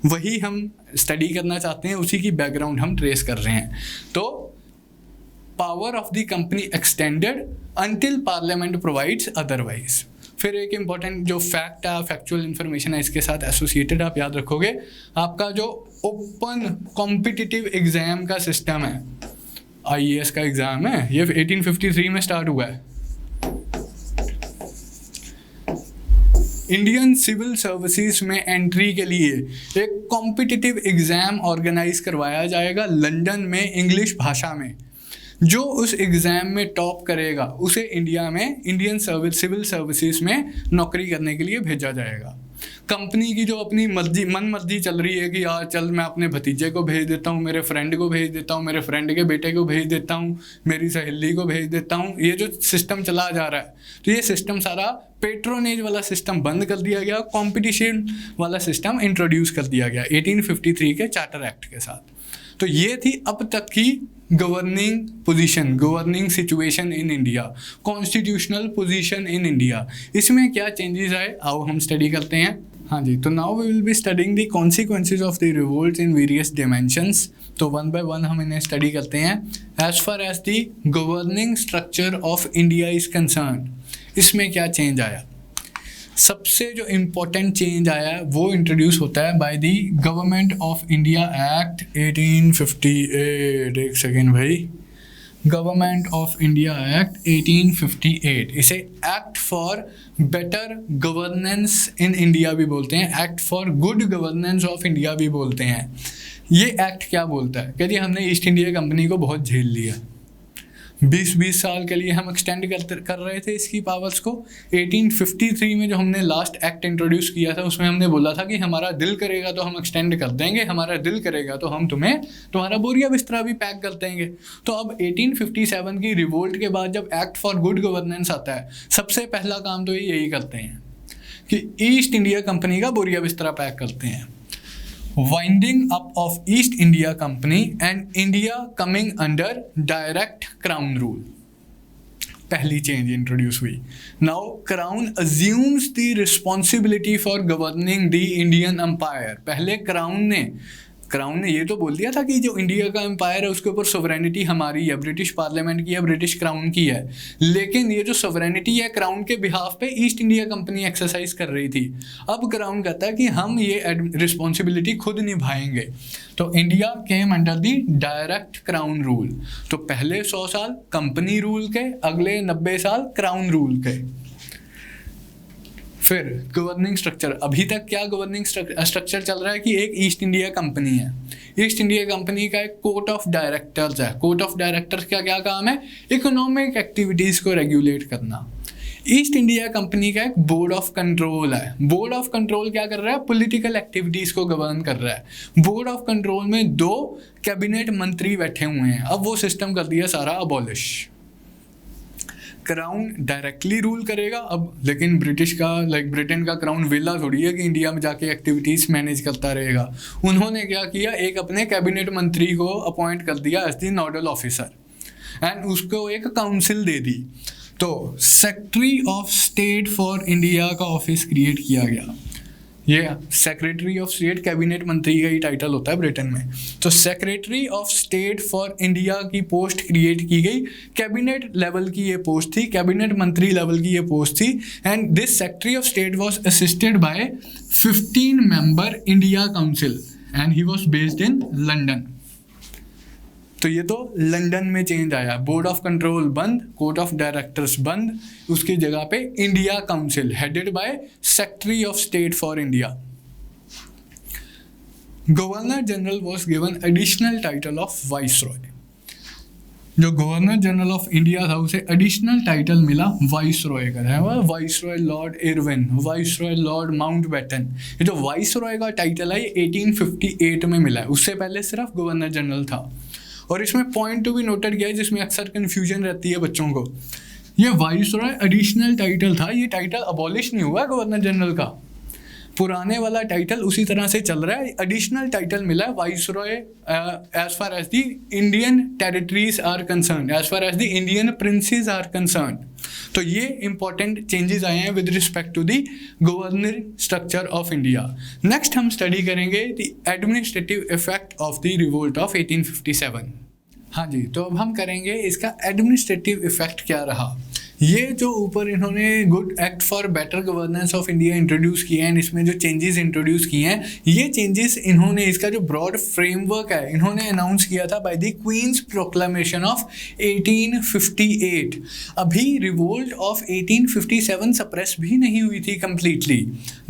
वही हम स्टडी करना चाहते हैं, उसी की बैकग्राउंड हम ट्रेस कर रहे हैं। तो power of the company extended until parliament provides otherwise. फिर एक इम्पॉर्टेंट जो फैक्ट है, फैक्चुअल इन्फॉर्मेशन है इसके साथ एसोसिएटेड, आप याद रखोगे, आपका जो ओपन कॉम्पिटिटिव एग्जाम का सिस्टम है, आईएएस का एग्जाम है, ये 1853 में स्टार्ट हुआ है। इंडियन सिविल सर्विसेज में एंट्री के लिए एक कॉम्पिटिटिव एग्जाम ऑर्गेनाइज करवाया जाएगा लंदन में इंग्लिश भाषा में। जो उस एग्ज़ाम में टॉप करेगा उसे इंडिया में इंडियन सिविल सर्विसेज में नौकरी करने के लिए भेजा जाएगा। कंपनी की जो अपनी मर्जी चल रही है कि यार चल मैं अपने भतीजे को भेज देता हूँ, मेरे फ्रेंड को भेज देता हूँ, मेरे फ्रेंड के बेटे को भेज देता हूँ, मेरी सहेली को भेज देता हूँ, ये जो सिस्टम चला जा रहा है, तो ये सिस्टम सारा पेट्रोनेज वाला सिस्टम बंद कर दिया गया, कंपटीशन वाला सिस्टम इंट्रोड्यूस कर दिया गया 1853 के चार्टर एक्ट के साथ। तो ये थी अब तक की governing position, governing situation in India, constitutional position in India. इसमें क्या चेंजेस आए आओ हम स्टडी करते हैं। हाँ जी, तो now we will be studying the consequences of the revolt in various dimensions. तो वन बाय वन हम इन्हें स्टडी करते हैं। As far as the governing structure of India is concern, इसमें क्या चेंज आया? सबसे जो इम्पोर्टेंट चेंज आया वो इंट्रोड्यूस होता है by the government of India act 1858। एक सेकेंड भाई, गवर्नमेंट ऑफ इंडिया एक्ट 1858, इसे act for better governance in India भी बोलते हैं, act for good governance of India भी बोलते हैं। ये एक्ट क्या बोलता है? कहती हमने ईस्ट इंडिया कंपनी को बहुत झेल लिया, 20-20 साल के लिए हम एक्सटेंड कर रहे थे इसकी पावर्स को। 1853 में जो हमने लास्ट एक्ट इंट्रोड्यूस किया था उसमें हमने बोला था कि हमारा दिल करेगा तो हम एक्सटेंड कर देंगे, हमारा दिल करेगा तो हम तुम्हें तुम्हारा बोरिया बिस्तरा भी पैक कर देंगे। तो अब 1857 की रिवोल्ट के बाद जब एक्ट फॉर गुड गवर्नेंस आता है, सबसे पहला काम तो यही करते हैं कि ईस्ट इंडिया कंपनी का बोरिया बिस्तरा पैक करते हैं। Winding up of East India Company and India coming under direct crown rule, पहली चेंज इंट्रोड्यूस हुई। Now crown assumes the responsibility for governing the Indian Empire। पहले क्राउन ने ये तो बोल दिया था कि जो इंडिया का एम्पायर है उसके ऊपर सोवरेनिटी हमारी है, ब्रिटिश पार्लियामेंट की है, ब्रिटिश क्राउन की है, लेकिन ये जो सोवरेनिटी है क्राउन के बिहाफ पे ईस्ट इंडिया कंपनी एक्सरसाइज कर रही थी। अब क्राउन कहता है कि हम ये रिस्पॉन्सिबिलिटी खुद निभाएंगे। तो India came under the direct crown rule. तो पहले 100 साल कंपनी रूल के, अगले 90 साल क्राउन रूल के। फिर गवर्निंग स्ट्रक्चर, अभी तक क्या गवर्निंग स्ट्रक्चर चल रहा है कि एक ईस्ट इंडिया कंपनी है, ईस्ट इंडिया कंपनी का एक कोर्ट ऑफ डायरेक्टर्स है। कोर्ट ऑफ डायरेक्टर्स का क्या काम है? इकोनॉमिक एक्टिविटीज़ को रेगुलेट करना। ईस्ट इंडिया कंपनी का एक बोर्ड ऑफ कंट्रोल है। बोर्ड ऑफ कंट्रोल क्या कर रहा है? पॉलिटिकल एक्टिविटीज़ को गवर्न कर रहा है। बोर्ड ऑफ कंट्रोल में 2 कैबिनेट मंत्री बैठे हुए हैं। अब वो सिस्टम कर दिया सारा अबॉलिश। क्राउन डायरेक्टली रूल करेगा अब, लेकिन ब्रिटेन का क्राउन वेला थोड़ी है कि इंडिया में जाके एक्टिविटीज़ मैनेज करता रहेगा। उन्होंने क्या किया, एक अपने कैबिनेट मंत्री को अपॉइंट कर दिया as the nodal officer and उसको एक काउंसिल दे दी। तो secretary of state for India का ऑफिस क्रिएट किया गया। ये सेक्रेटरी ऑफ स्टेट कैबिनेट मंत्री का ही टाइटल होता है ब्रिटेन में। तो secretary of state for India की पोस्ट क्रिएट की गई। कैबिनेट लेवल की ये पोस्ट थी, कैबिनेट मंत्री लेवल की ये पोस्ट थी। And this secretary of state was assisted by 15 member India council and he was based in London. तो ये तो लंदन में चेंज आया। बोर्ड ऑफ कंट्रोल बंद, कोर्ट ऑफ डायरेक्टर्स बंद, उसकी जगह पे India council headed by secretary of state for India. Governor general was given additional title of viceroy. जो गवर्नर जनरल ऑफ इंडिया था उसे एडिशनल टाइटल मिला वाइसरॉय का है, viceroy Lord Irwin, viceroy Lord Mountbatten. ये जो वाइसरॉय का टाइटल है ये 1858 में मिला है, उससे पहले सिर्फ गवर्नर जनरल था। और इसमें पॉइंट टू भी नोटेड किया है जिसमें अक्सर कन्फ्यूजन रहती है बच्चों को, ये वाइसरॉय एडिशनल टाइटल था, ये टाइटल अबॉलिश नहीं हुआ गवर्नर जनरल का, पुराने वाला टाइटल उसी तरह से चल रहा है, एडिशनल टाइटल मिला है viceroy as far as the Indian territories are concerned, as far as the Indian princes are concerned. तो ये इंपॉर्टेंट चेंजेस आए हैं with respect to the governor structure of India. Next हम स्टडी करेंगे the administrative effect of the revolt of 1857। हाँ जी, तो अब हम करेंगे इसका एडमिनिस्ट्रेटिव इफेक्ट क्या रहा। ये जो ऊपर इन्होंने good act for better governance of India introduce किए हैं, इसमें जो चेंजेस इंट्रोड्यूस किए हैं, ये चेंजेस इन्होंने इसका जो ब्रॉड फ्रेमवर्क है इन्होंने अनाउंस किया था by the queen's proclamation of 1858। अभी रिवोल्ट ऑफ 1857 सप्रेस भी नहीं हुई थी कंप्लीटली,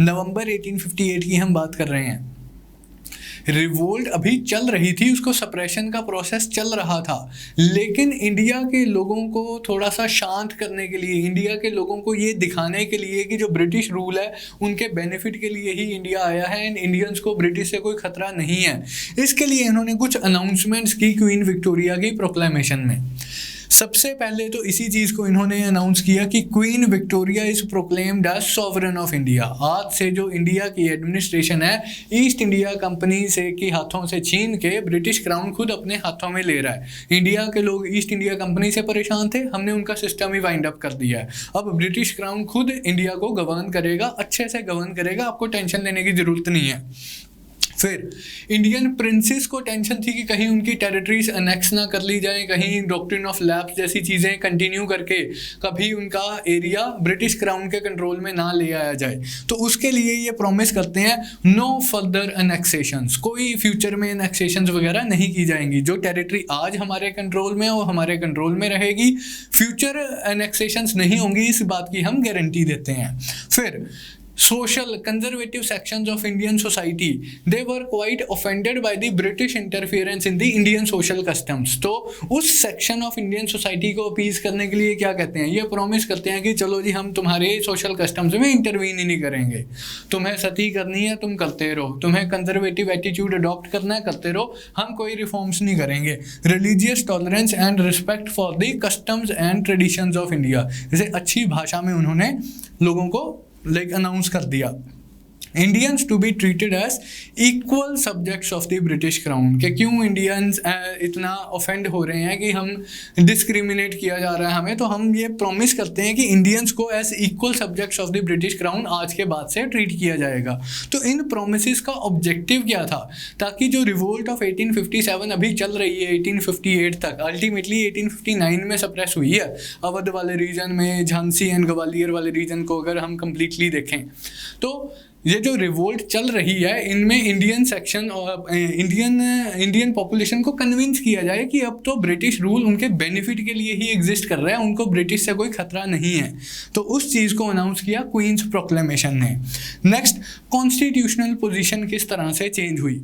नवंबर 1858 की हम बात कर रहे हैं। रिवोल्ट अभी चल रही थी, उसको सप्रेशन का प्रोसेस चल रहा था, लेकिन इंडिया के लोगों को थोड़ा सा शांत करने के लिए, इंडिया के लोगों को ये दिखाने के लिए कि जो ब्रिटिश रूल है उनके बेनिफिट के लिए ही इंडिया आया है एंड इंडियंस को ब्रिटिश से कोई खतरा नहीं है, इसके लिए इन्होंने कुछ अनाउंसमेंट्स की क्वीन विक्टोरिया की प्रोक्लेमेशन में। सबसे पहले तो इसी चीज़ को इन्होंने अनाउंस किया कि queen Victoria is proclaimed as sovereign of India. आज से जो इंडिया की एडमिनिस्ट्रेशन है ईस्ट इंडिया कंपनी से के हाथों से छीन के ब्रिटिश क्राउन खुद अपने हाथों में ले रहा है। इंडिया के लोग ईस्ट इंडिया कंपनी से परेशान थे, हमने उनका सिस्टम ही वाइंड अप कर दिया है। अब ब्रिटिश क्राउन खुद इंडिया को गवर्न करेगा, अच्छे से गवर्न करेगा, आपको टेंशन लेने की जरूरत नहीं है। फिर इंडियन प्रिंसेस को टेंशन थी कि कहीं उनकी टेरिटरीज अनेक्स ना कर ली जाए, कहीं डॉक्ट्रिन ऑफ लैप्स जैसी चीज़ें कंटिन्यू करके कभी उनका एरिया ब्रिटिश क्राउन के कंट्रोल में ना ले आया जाए। तो उसके लिए ये प्रॉमिस करते हैं नो फर्दर अनेक्सेशंस, कोई फ्यूचर में अनेक्सेशंस वगैरह नहीं की जाएंगी। जो टेरिटरी आज हमारे कंट्रोल में है वो हमारे कंट्रोल में रहेगी, फ्यूचर अनेक्सेशंस नहीं होंगी, इस बात की हम गारंटी देते हैं। फिर social conservative sections of Indian society, they were quite offended by the British interference in the Indian social customs। तो उस सेक्शन ऑफ इंडियन सोसाइटी को अपीज करने के लिए क्या कहते हैं, ये प्रॉमिस करते हैं कि चलो जी हम तुम्हारे सोशल कस्टम्स में इंटरवीन ही नहीं करेंगे, तुम्हें सती करनी है तुम करते रहो, तुम्हें कंजर्वेटिव एटीट्यूड अडॉप्ट करना है करते रहो, हम कोई रिफॉर्म्स नहीं करेंगे। Religious tolerance and respect for the customs and traditions of India, जैसे अच्छी भाषा में उन्होंने लोगों को अनाउंस कर दिया। Indians to be treated as equal subjects of the British crown, कि क्यों इंडियंस इतना ऑफेंड हो रहे हैं कि हम डिस्क्रिमिनेट किया जा रहा है हमें, तो हम ये प्रॉमिस करते हैं कि इंडियंस को as equal subjects of the British crown आज के बाद से ट्रीट किया जाएगा। तो इन प्रोमिस का ऑब्जेक्टिव क्या था, ताकि जो रिवोल्ट ऑफ 1857 अभी चल रही है 1858 तक, अल्टीमेटली 1859 में सप्रेस हुई है अवध वाले रीजन में, झांसी एंड ग्वालियर वाले रीजन को अगर हम कंप्लीटली देखें, तो ये जो रिवोल्ट चल रही है इनमें इंडियन सेक्शन और इंडियन पॉपुलेशन को कन्विंस किया जाए कि अब तो ब्रिटिश रूल उनके बेनिफिट के लिए ही एग्जिस्ट कर रहा है, उनको ब्रिटिश से कोई खतरा नहीं है। तो उस चीज़ को अनाउंस किया क्वींस प्रोक्लेमेशन ने। नेक्स्ट, कॉन्स्टिट्यूशनल पोजीशन किस तरह से चेंज हुई।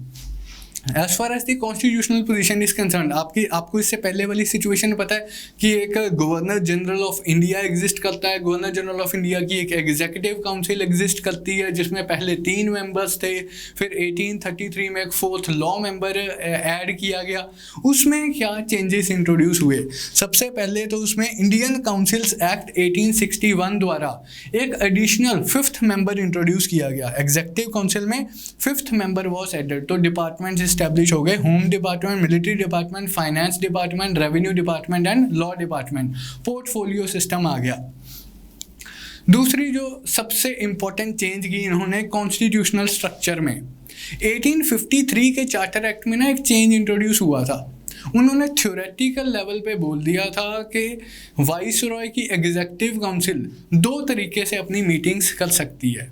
As far as the constitutional position is concerned, आपको इससे पहले वाली सिचुएशन पता है कि एक governor general of India exist करता है, गवर्नर जनरल ऑफ इंडिया की एक एग्जीक्यूटिव काउंसिल एग्जिस्ट करती है जिसमें पहले 3 मेंबर्स थे, फिर 1833 में एक 4th लॉ मेंबर ऐड किया गया। उसमें क्या चेंजेस इंट्रोड्यूस हुए, सबसे पहले तो उसमें इंडियन काउंसिल्स एक्ट 1861 द्वारा एक एडिशनल 5th मेंबर इंट्रोड्यूस किया गया। एग्जीक्यूटिव काउंसिल में 5th मेंबर वॉज एडेड, तो डिपार्टमेंट एस्टैब्लिश हो गए, home department, military department, finance department, revenue department and law department, portfolio system आ गया। दूसरी जो सबसे इंपॉर्टेंट चेंज की इन्होंने कॉन्स्टिट्यूशनल स्ट्रक्चर में, 1853 के चार्टर एक्ट में ना एक चेंज इंट्रोड्यूस हुआ था। उन्होंने थ्योरेटिकल लेवल पे बोल दिया था कि वाइसरॉय की एग्जीक्यूटिव काउंसिल 2 तरीके से अपनी मीटिंग्स कर सकती है।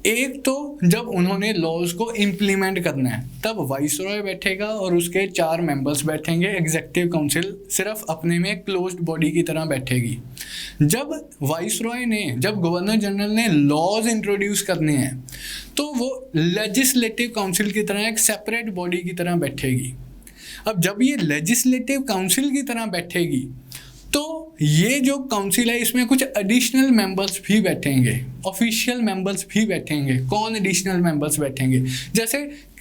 एक तो जब उन्होंने लॉज को इम्प्लीमेंट करना है तब वाइसरॉय बैठेगा और उसके 4 मेंबर्स बैठेंगे, एग्जीक्यूटिव काउंसिल सिर्फ अपने में क्लोज्ड बॉडी की तरह बैठेगी। जब गवर्नर जनरल ने लॉज इंट्रोड्यूस करने हैं तो वो लेजिस्लेटिव काउंसिल की तरह एक सेपरेट बॉडी की तरह बैठेगी। अब जब ये लेजिस्लेटिव काउंसिल की तरह बैठेगी तो ये जो काउंसिल है इसमें कुछ एडिशनल मेंबर्स भी बैठेंगे, ऑफिशियल मेंबर्स भी बैठेंगे। कौन एडिशनल मेंबर्स बैठेंगे, जैसे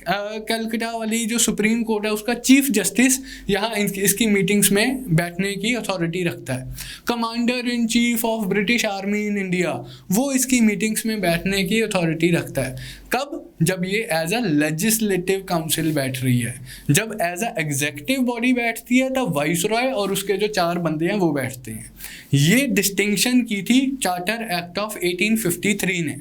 कलकत्ता वाली जो सुप्रीम कोर्ट है उसका चीफ जस्टिस यहाँ इसकी मीटिंग्स में बैठने की अथॉरिटी रखता है। Commander in chief of British army in India वो इसकी मीटिंग्स में बैठने की अथॉरिटी रखता है। कब? जब ये एज अ लेजिस्लेटिव काउंसिल बैठ रही है। जब एज अ एग्जेक्टिव बॉडी बैठती है तब वाइसरॉय और उसके जो 4 बंदे हैं वो बैठते हैं। ये डिस्टिंक्शन की थी चार्टर एक्ट ऑफ 1853 ने।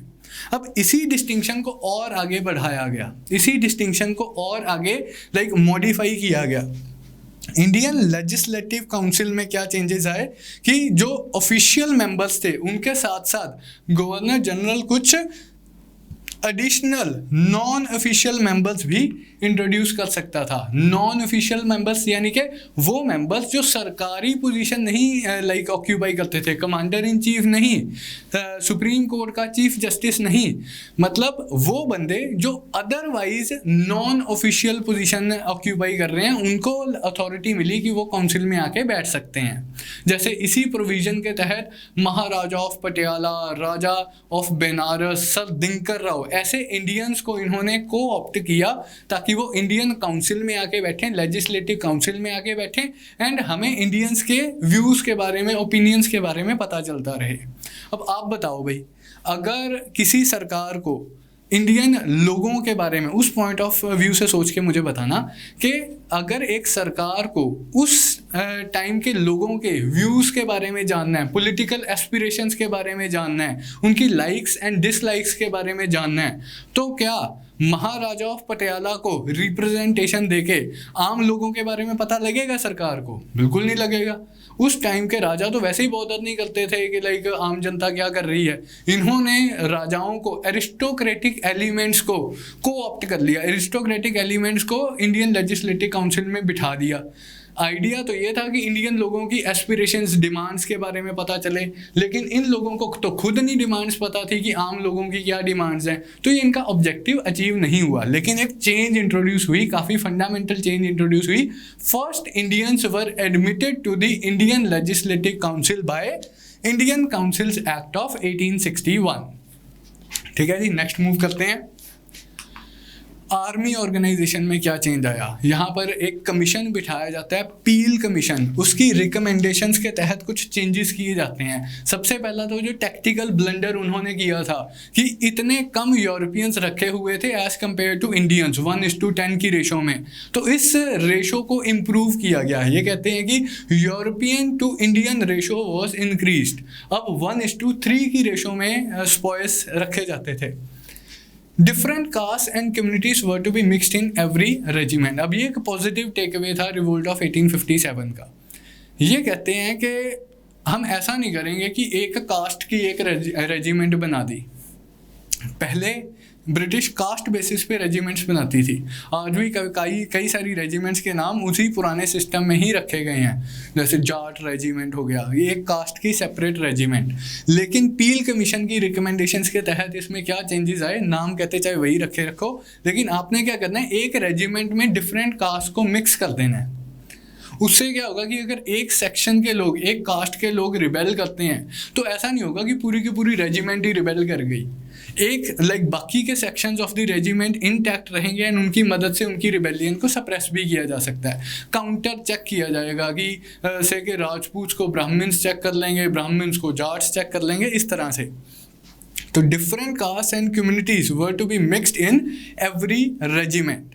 अब इसी डिस्टिंक्शन को और आगे बढ़ाया गया, इसी डिस्टिंक्शन को और आगे मॉडिफाई किया गया। इंडियन लेजिस्लेटिव काउंसिल में क्या चेंजेस आए कि जो ऑफिशियल मेंबर्स थे उनके साथ साथ गवर्नर जनरल कुछ एडिशनल नॉन ऑफिशियल मेंबर्स भी इंट्रोड्यूस कर सकता था। नॉन ऑफिशियल मेंबर्स यानी कि वो मेंबर्स जो सरकारी पोजीशन नहीं ऑक्यूपाई करते थे, कमांडर इन चीफ नहीं, सुप्रीम कोर्ट का चीफ जस्टिस नहीं, मतलब वो बंदे जो otherwise non official position occupy कर रहे हैं उनको अथॉरिटी मिली कि वो काउंसिल में आके बैठ सकते हैं। जैसे इसी प्रोविजन के तहत Maharaja of Patiala, Raja of Banaras, sir Dinkar Rao ऐसे इंडियंस को इन्होंने को ऑप्ट किया ताकि वो इंडियन काउंसिल में आके बैठें, लेजिस्लेटिव काउंसिल में आके बैठें एंड हमें इंडियंस के व्यूज़ के बारे में, ओपिनियंस के बारे में पता चलता रहे। अब आप बताओ भाई, अगर किसी सरकार को इंडियन लोगों के बारे में उस पॉइंट ऑफ व्यू से सोच के मुझे बताना कि अगर एक सरकार को उस टाइम के लोगों के व्यूज़ के बारे में जानना है, पॉलिटिकल एस्पिरेशंस के बारे में जानना है, उनकी लाइक्स एंड डिसलाइक्स के बारे में जानना है, तो क्या महाराजा ऑफ पटियाला को रिप्रेजेंटेशन देके आम लोगों के बारे में पता लगेगा सरकार को? बिल्कुल नहीं लगेगा। उस टाइम के राजा तो वैसे ही बॉदर नहीं करते थे कि आम जनता क्या कर रही है। इन्होंने राजाओं को एरिस्टोक्रेटिक एलिमेंट्स को ऑप्ट कर लिया, एरिस्टोक्रेटिक एलिमेंट्स को इंडियन लेजिस्लेटिव काउंसिल में बिठा दिया। आइडिया तो ये था कि इंडियन लोगों की एस्पिरेशंस, डिमांड्स के बारे में पता चले, लेकिन इन लोगों को तो खुद नहीं डिमांड्स पता थी कि आम लोगों की क्या डिमांड्स हैं, तो ये इनका ऑब्जेक्टिव अचीव नहीं हुआ। लेकिन एक चेंज इंट्रोड्यूस हुई, काफ़ी फंडामेंटल चेंज इंट्रोड्यूस हुई। First Indians were admitted to the Indian legislative council by Indian councils act of 1861। ठीक है जी, नेक्स्ट मूव करते हैं। आर्मी ऑर्गेनाइजेशन में क्या चेंज आया? यहाँ पर एक कमीशन बिठाया जाता है, पील कमीशन। उसकी रिकमेंडेशंस के तहत कुछ चेंजेस किए जाते हैं। सबसे पहला तो जो टैक्टिकल ब्लंडर उन्होंने किया था कि इतने कम यूरोपियंस रखे हुए थे एज कम्पेयर टू इंडियंस 1:10 की रेशो में, तो इस रेशो को इम्प्रूव किया गया है। ये कहते हैं कि European to Indian ratio was increased. अब 1:3 की रेशो में स्पॉयस रखे जाते थे। Different caste and communities were to be mixed in every regiment. अब ये एक पॉजिटिव टेक अवे था रिवोल्ट ऑफ 1857 का। ये कहते हैं कि हम ऐसा नहीं करेंगे कि एक कास्ट की एक रेजिमेंट बना दी। पहले ब्रिटिश कास्ट बेसिस पे रेजिमेंट्स बनाती थी। आज भी कई सारी रेजिमेंट्स के नाम उसी पुराने सिस्टम में ही रखे गए हैं, जैसे जाट रेजिमेंट हो गया, ये एक कास्ट की सेपरेट रेजिमेंट। लेकिन पील कमीशन की रिकमेंडेशंस के तहत इसमें क्या चेंजेस आए, नाम कहते चाहे वही रखो, लेकिन आपने क्या करना है, एक रेजिमेंट में डिफरेंट कास्ट को मिक्स कर देना है। उससे क्या होगा कि अगर एक सेक्शन के लोग, एक कास्ट के लोग रिबेल करते हैं तो ऐसा नहीं होगा कि पूरी की पूरी रेजिमेंट ही रिबेल कर गई। एक बाकी के sections of the regiment intact रहेंगे एंड उनकी मदद से उनकी रिबेलियन को सप्रेस भी किया जा सकता है। काउंटर चेक किया जाएगा कि से कि राजपूत को ब्राह्मण्स चेक कर लेंगे, ब्राह्मण्स को जाट्स चेक कर लेंगे, इस तरह से। तो different caste and communities were to be mixed in every regiment.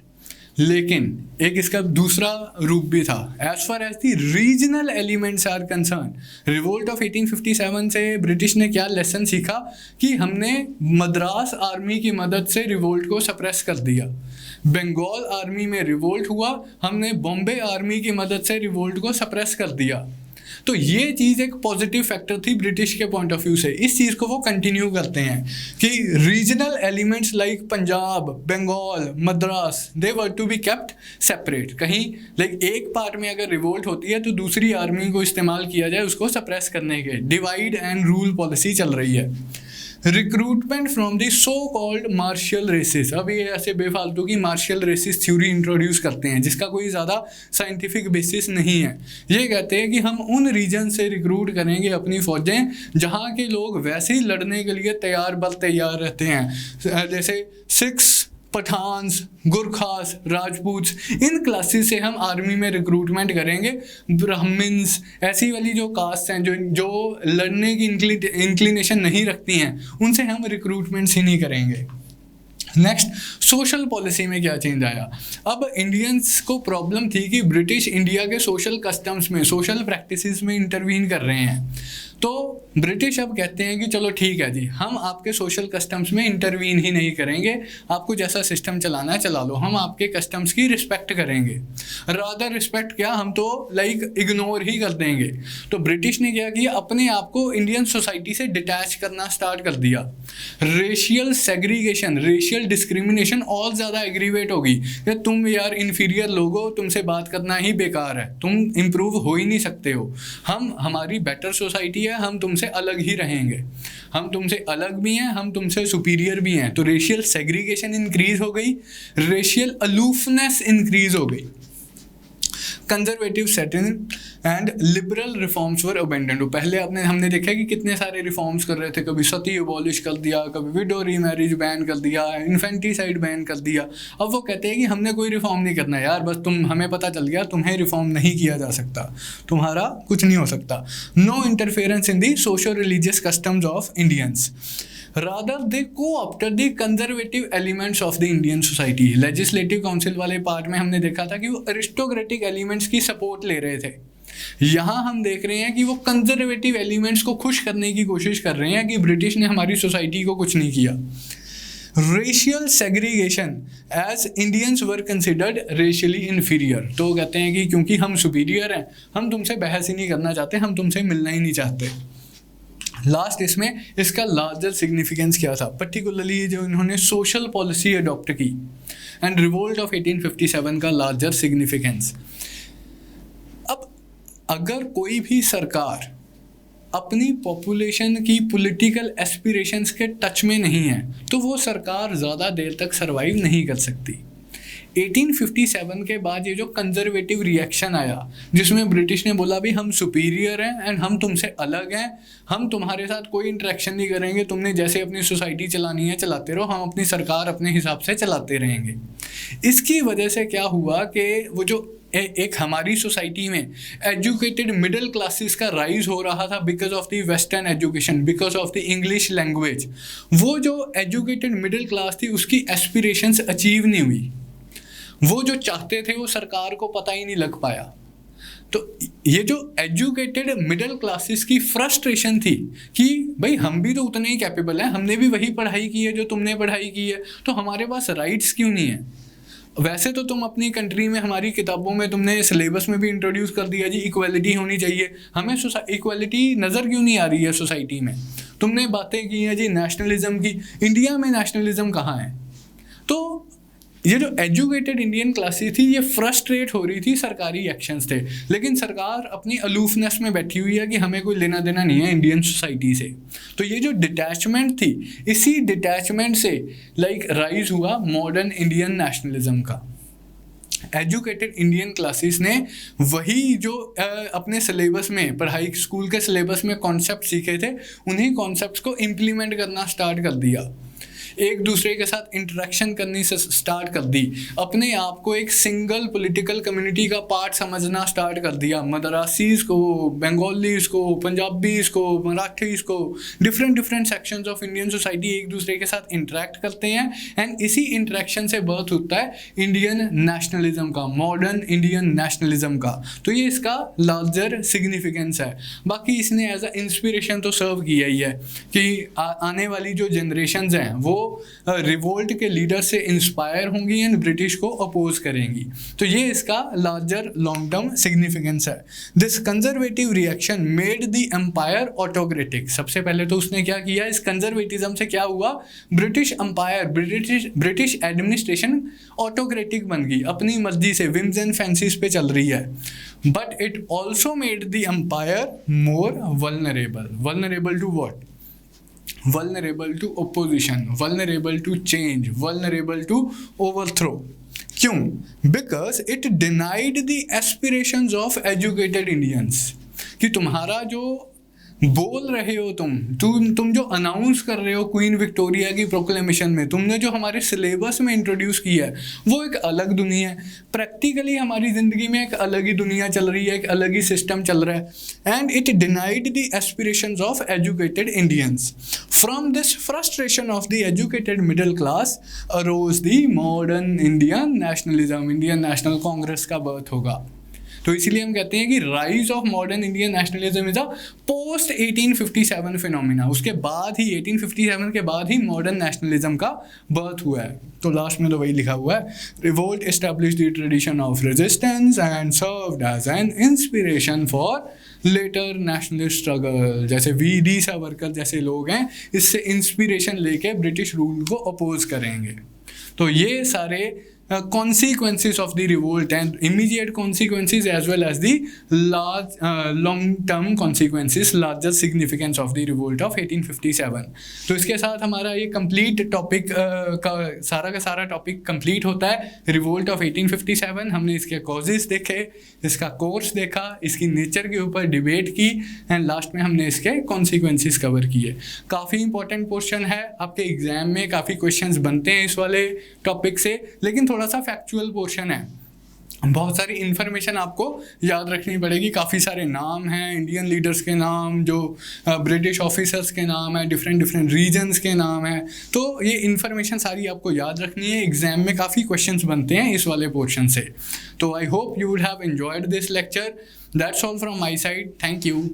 लेकिन एक इसका दूसरा रूप भी था। As far as the regional elements are concerned, revolt of 1857 से ब्रिटिश ने क्या लेसन सीखा कि हमने मद्रास आर्मी की मदद से रिवोल्ट को सप्रेस कर दिया। बंगाल आर्मी में रिवोल्ट हुआ, हमने बॉम्बे आर्मी की मदद से रिवोल्ट को सप्रेस कर दिया। तो ये चीज़ एक पॉजिटिव फैक्टर थी ब्रिटिश के पॉइंट ऑफ व्यू से। इस चीज़ को वो कंटिन्यू करते हैं कि regional elements like Punjab, Bengal, Madras, they were to be kept separate. कहीं एक पार्ट में अगर रिवोल्ट होती है तो दूसरी आर्मी को इस्तेमाल किया जाए उसको सप्रेस करने के। डिवाइड एंड रूल पॉलिसी चल रही है। Recruitment from the so called martial races. अब ये ऐसे बेफालतू की मार्शियल रेसेस थ्योरी इंट्रोड्यूस करते हैं जिसका कोई ज़्यादा साइंटिफिक बेसिस नहीं है। ये कहते हैं कि हम उन रीजन से रिक्रूट करेंगे अपनी फ़ौजें जहाँ के लोग वैसे ही लड़ने के लिए तैयार रहते हैं। जैसे सिख्स, पठान्स, गुरखास, राजपूत, इन क्लासेस से हम आर्मी में रिक्रूटमेंट करेंगे। ब्राह्मण्स, ऐसी वाली जो कास्ट हैं जो लड़ने की इंक्लिनेशन नहीं रखती हैं, उनसे हम रिक्रूटमेंट्स ही नहीं करेंगे। नेक्स्ट, सोशल पॉलिसी में क्या चेंज आया। अब इंडियंस को प्रॉब्लम थी कि ब्रिटिश इंडिया के सोशल कस्टम्स में, सोशल प्रैक्टिसेस में इंटरवीन कर रहे हैं। तो ब्रिटिश अब कहते हैं कि चलो ठीक है जी, हम आपके सोशल कस्टम्स में इंटरवीन ही नहीं करेंगे, आपको जैसा सिस्टम चलाना है चला लो, हम आपके कस्टम्स की रिस्पेक्ट करेंगे। रादर रिस्पेक्ट क्या, हम तो इग्नोर ही कर देंगे। तो ब्रिटिश ने क्या किया, अपने आप को इंडियन सोसाइटी से डिटैच करना स्टार्ट कर दिया। रेशियल सेग्रीगेशन, रेशियल डिस्क्रिमिनेशन और ज़्यादा एग्रीवेट होगी कि तुम यार इन्फीरियर लोग हो, तुमसे बात करना ही बेकार है, तुम इम्प्रूव हो ही नहीं सकते हो, हमारी बेटर सोसाइटी, हम तुमसे अलग ही रहेंगे, हम तुमसे अलग भी हैं, हम तुमसे सुपीरियर भी हैं। तो रेशियल सेग्रीगेशन इंक्रीज हो गई, रेशियल अलूफनेस इंक्रीज हो गई। Conservative setting and liberal reforms were abandoned. पहले हमने देखा कि कितने सारे रिफॉर्म्स कर रहे थे, कभी सती अबॉलिश कर दिया, कभी विडो रीमैरिज बैन कर दिया, इन्फेंटिसाइड बैन कर दिया। अब वो कहते हैं कि हमने कोई रिफॉर्म नहीं करना यार, बस हमें पता चल गया तुम्हें रिफॉर्म नहीं किया जा सकता, तुम्हारा कुछ नहीं हो सकता। No interference in the socio religious customs of Indians, rather they co-opted the conservative elements of the Indian society। Legislative council वाले पार्ट में हमने देखा था कि वो अरिस्टोक्रेटिक एलिमेंट्स की सपोर्ट ले रहे थे, यहाँ हम देख रहे हैं कि वो कंजर्वेटिव एलिमेंट्स को खुश करने की कोशिश कर रहे हैं कि ब्रिटिश ने हमारी सोसाइटी को कुछ नहीं किया। Racial segregation, as Indians were considered racially inferior. तो कहते हैं कि क्योंकि हम सुपीरियर हैं, हम तुमसे बहस ही नहीं करना चाहते, हम तुमसे मिलना ही नहीं चाहते। लास्ट इसमें इसका लार्जर सिग्निफिकेंस क्या था, पर्टिकुलरली जो इन्होंने सोशल पॉलिसी अडॉप्ट की एंड रिवोल्ट ऑफ 1857 का लार्जर सिग्निफिकेंस। अब अगर कोई भी सरकार अपनी पॉपुलेशन की पॉलिटिकल एस्पिरेशंस के टच में नहीं है तो वो सरकार ज़्यादा देर तक सरवाइव नहीं कर सकती। 1857 के बाद ये जो कंजर्वेटिव रिएक्शन आया, जिसमें ब्रिटिश ने बोला भी हम सुपीरियर हैं एंड हम तुमसे अलग हैं, हम तुम्हारे साथ कोई इंटरेक्शन नहीं करेंगे, तुमने जैसे अपनी सोसाइटी चलानी है चलाते रहो, हम अपनी सरकार अपने हिसाब से चलाते रहेंगे। इसकी वजह से क्या हुआ कि वो जो एक हमारी सोसाइटी में एजुकेटेड मिडिल क्लासेस का राइज हो रहा था because of the western education, because of the English language, वो जो एजुकेटेड मिडिल क्लास थी उसकी एस्पिरेशंस अचीव नहीं हुई। वो जो चाहते थे वो सरकार को पता ही नहीं लग पाया। तो ये जो एजुकेटेड मिडिल क्लासेस की फ्रस्ट्रेशन थी कि भाई हम भी तो उतने ही कैपेबल हैं, हमने भी वही पढ़ाई की है जो तुमने पढ़ाई की है, तो हमारे पास राइट्स क्यों नहीं है। वैसे तो तुम अपनी कंट्री में, हमारी किताबों में तुमने सिलेबस में भी इंट्रोड्यूस कर दिया जी इक्वालिटी होनी चाहिए, हमें इक्वालिटी नज़र क्यों नहीं आ रही है सोसाइटी में। तुमने बातें की हैं जी नेशनलिज्म की, इंडिया में नेशनलिज्म कहाँ है। तो ये जो एजुकेटेड इंडियन क्लासेस थी ये फ्रस्ट्रेट हो रही थी सरकारी एक्शंस थे, लेकिन सरकार अपनी अलूफनेस में बैठी हुई है कि हमें कोई लेना देना नहीं है इंडियन सोसाइटी से। तो ये जो डिटैचमेंट थी, इसी डिटैचमेंट से राइज हुआ मॉडर्न इंडियन नेशनलिज्म का। एजुकेटेड इंडियन क्लासेस ने वही जो अपने सिलेबस में पढ़ाई, स्कूल के सिलेबस में कॉन्सेप्ट सीखे थे, उन्हीं कॉन्सेप्ट्स को इम्प्लीमेंट करना स्टार्ट कर दिया, एक दूसरे के साथ इंटरेक्शन करनी से स्टार्ट कर दी, अपने आप को एक सिंगल पॉलिटिकल कम्युनिटी का पार्ट समझना स्टार्ट कर दिया। मद्रासीज़ को, बंगालीज़ को, पंजाबीज़ को, मराठीज़ को, different sections of Indian society एक दूसरे के साथ इंटरेक्ट करते हैं एंड इसी इंटरेक्शन से बर्थ होता है इंडियन नेशनलिज्म का, मॉडर्न इंडियन नेशनलिज्म का। तो ये इसका लार्जर सिग्निफिकेंस है। बाकी इसने एज अ इंस्पिरेशन तो सर्व किया ही है कि आने वाली जो जनरेशन्स हैं वो रिवोल्ट के लीडर से इंस्पायर होंगी एंड ब्रिटिश को अपोज करेंगी। तो ये इसका लार्जर लॉन्ग टर्म सिग्निफिकेंस है। This conservative reaction made the empire autocratic. सबसे पहले तो उसने क्या किया, इस कंजर्वेटिज्म से क्या हुआ, British empire, British administration autocratic बन गई, अपनी मर्जी से, विम्स एंड फैंसीज पे चल रही है। But it also made the empire more vulnerable to what, vulnerable to opposition, vulnerable to change, vulnerable to overthrow। क्यों? Because it denied the aspirations of educated Indians। कि तुम्हारा जो बोल रहे हो तुम जो अनाउंस कर रहे हो क्वीन विक्टोरिया की प्रोक्लेमेशन में, तुमने जो हमारे सिलेबस में इंट्रोड्यूस किया है वो एक अलग दुनिया है। प्रैक्टिकली हमारी ज़िंदगी में एक अलग ही दुनिया चल रही है, एक अलग ही सिस्टम चल रहा है। And it denied the aspirations of educated Indians. From this frustration of the educated middle class arose the modern Indian nationalism, Indian National Congress का बर्थ होगा। तो इसीलिए हम कहते हैं कि rise of modern Indian nationalism is a post 1857 phenomena. उसके बाद ही 1857 के बाद ही मॉडर्न नेशनलिज्म का बर्थ हुआ है। तो लास्ट में तो वही लिखा हुआ है, revolt established the tradition of resistance and served as an inspiration for later nationalist struggle. जैसे वी.डी. सावरकर जैसे लोग हैं, इससे इंस्पिरेशन लेके ब्रिटिश रूल को अपोज करेंगे। तो ये सारे consequences of the revolt and immediate consequences as well as the large long-term consequences, larger significance of the revolt of 1857। तो इसके साथ हमारा ये complete टॉपिक का सारा टॉपिक complete होता है। रिवोल्ट ऑफ 1857 हमने इसके कॉजेज देखे, इसका कोर्स देखा, इसकी नेचर के ऊपर डिबेट की एंड लास्ट में हमने इसके कॉन्सिक्वेंसेस कवर किए। काफ़ी इंपॉर्टेंट क्वेश्चन है, आपके एग्जाम में काफ़ी क्वेश्चंस बनते हैं इस वाले टॉपिक से, लेकिन थोड़ा सा फैक्चुअल पोर्शन है। बहुत सारी इन्फॉर्मेशन आपको याद रखनी पड़ेगी। काफ़ी सारे नाम हैं, इंडियन लीडर्स के नाम, जो ब्रिटिश ऑफिसर्स के नाम हैं, डिफरेंट रीजन्स के नाम हैं। तो ये इन्फॉर्मेशन सारी आपको याद रखनी है। एग्जाम में काफ़ी क्वेश्चंस बनते हैं इस वाले पोर्शन से। तो I hope you would have enjoyed this lecture. That's all from my side. Thank you.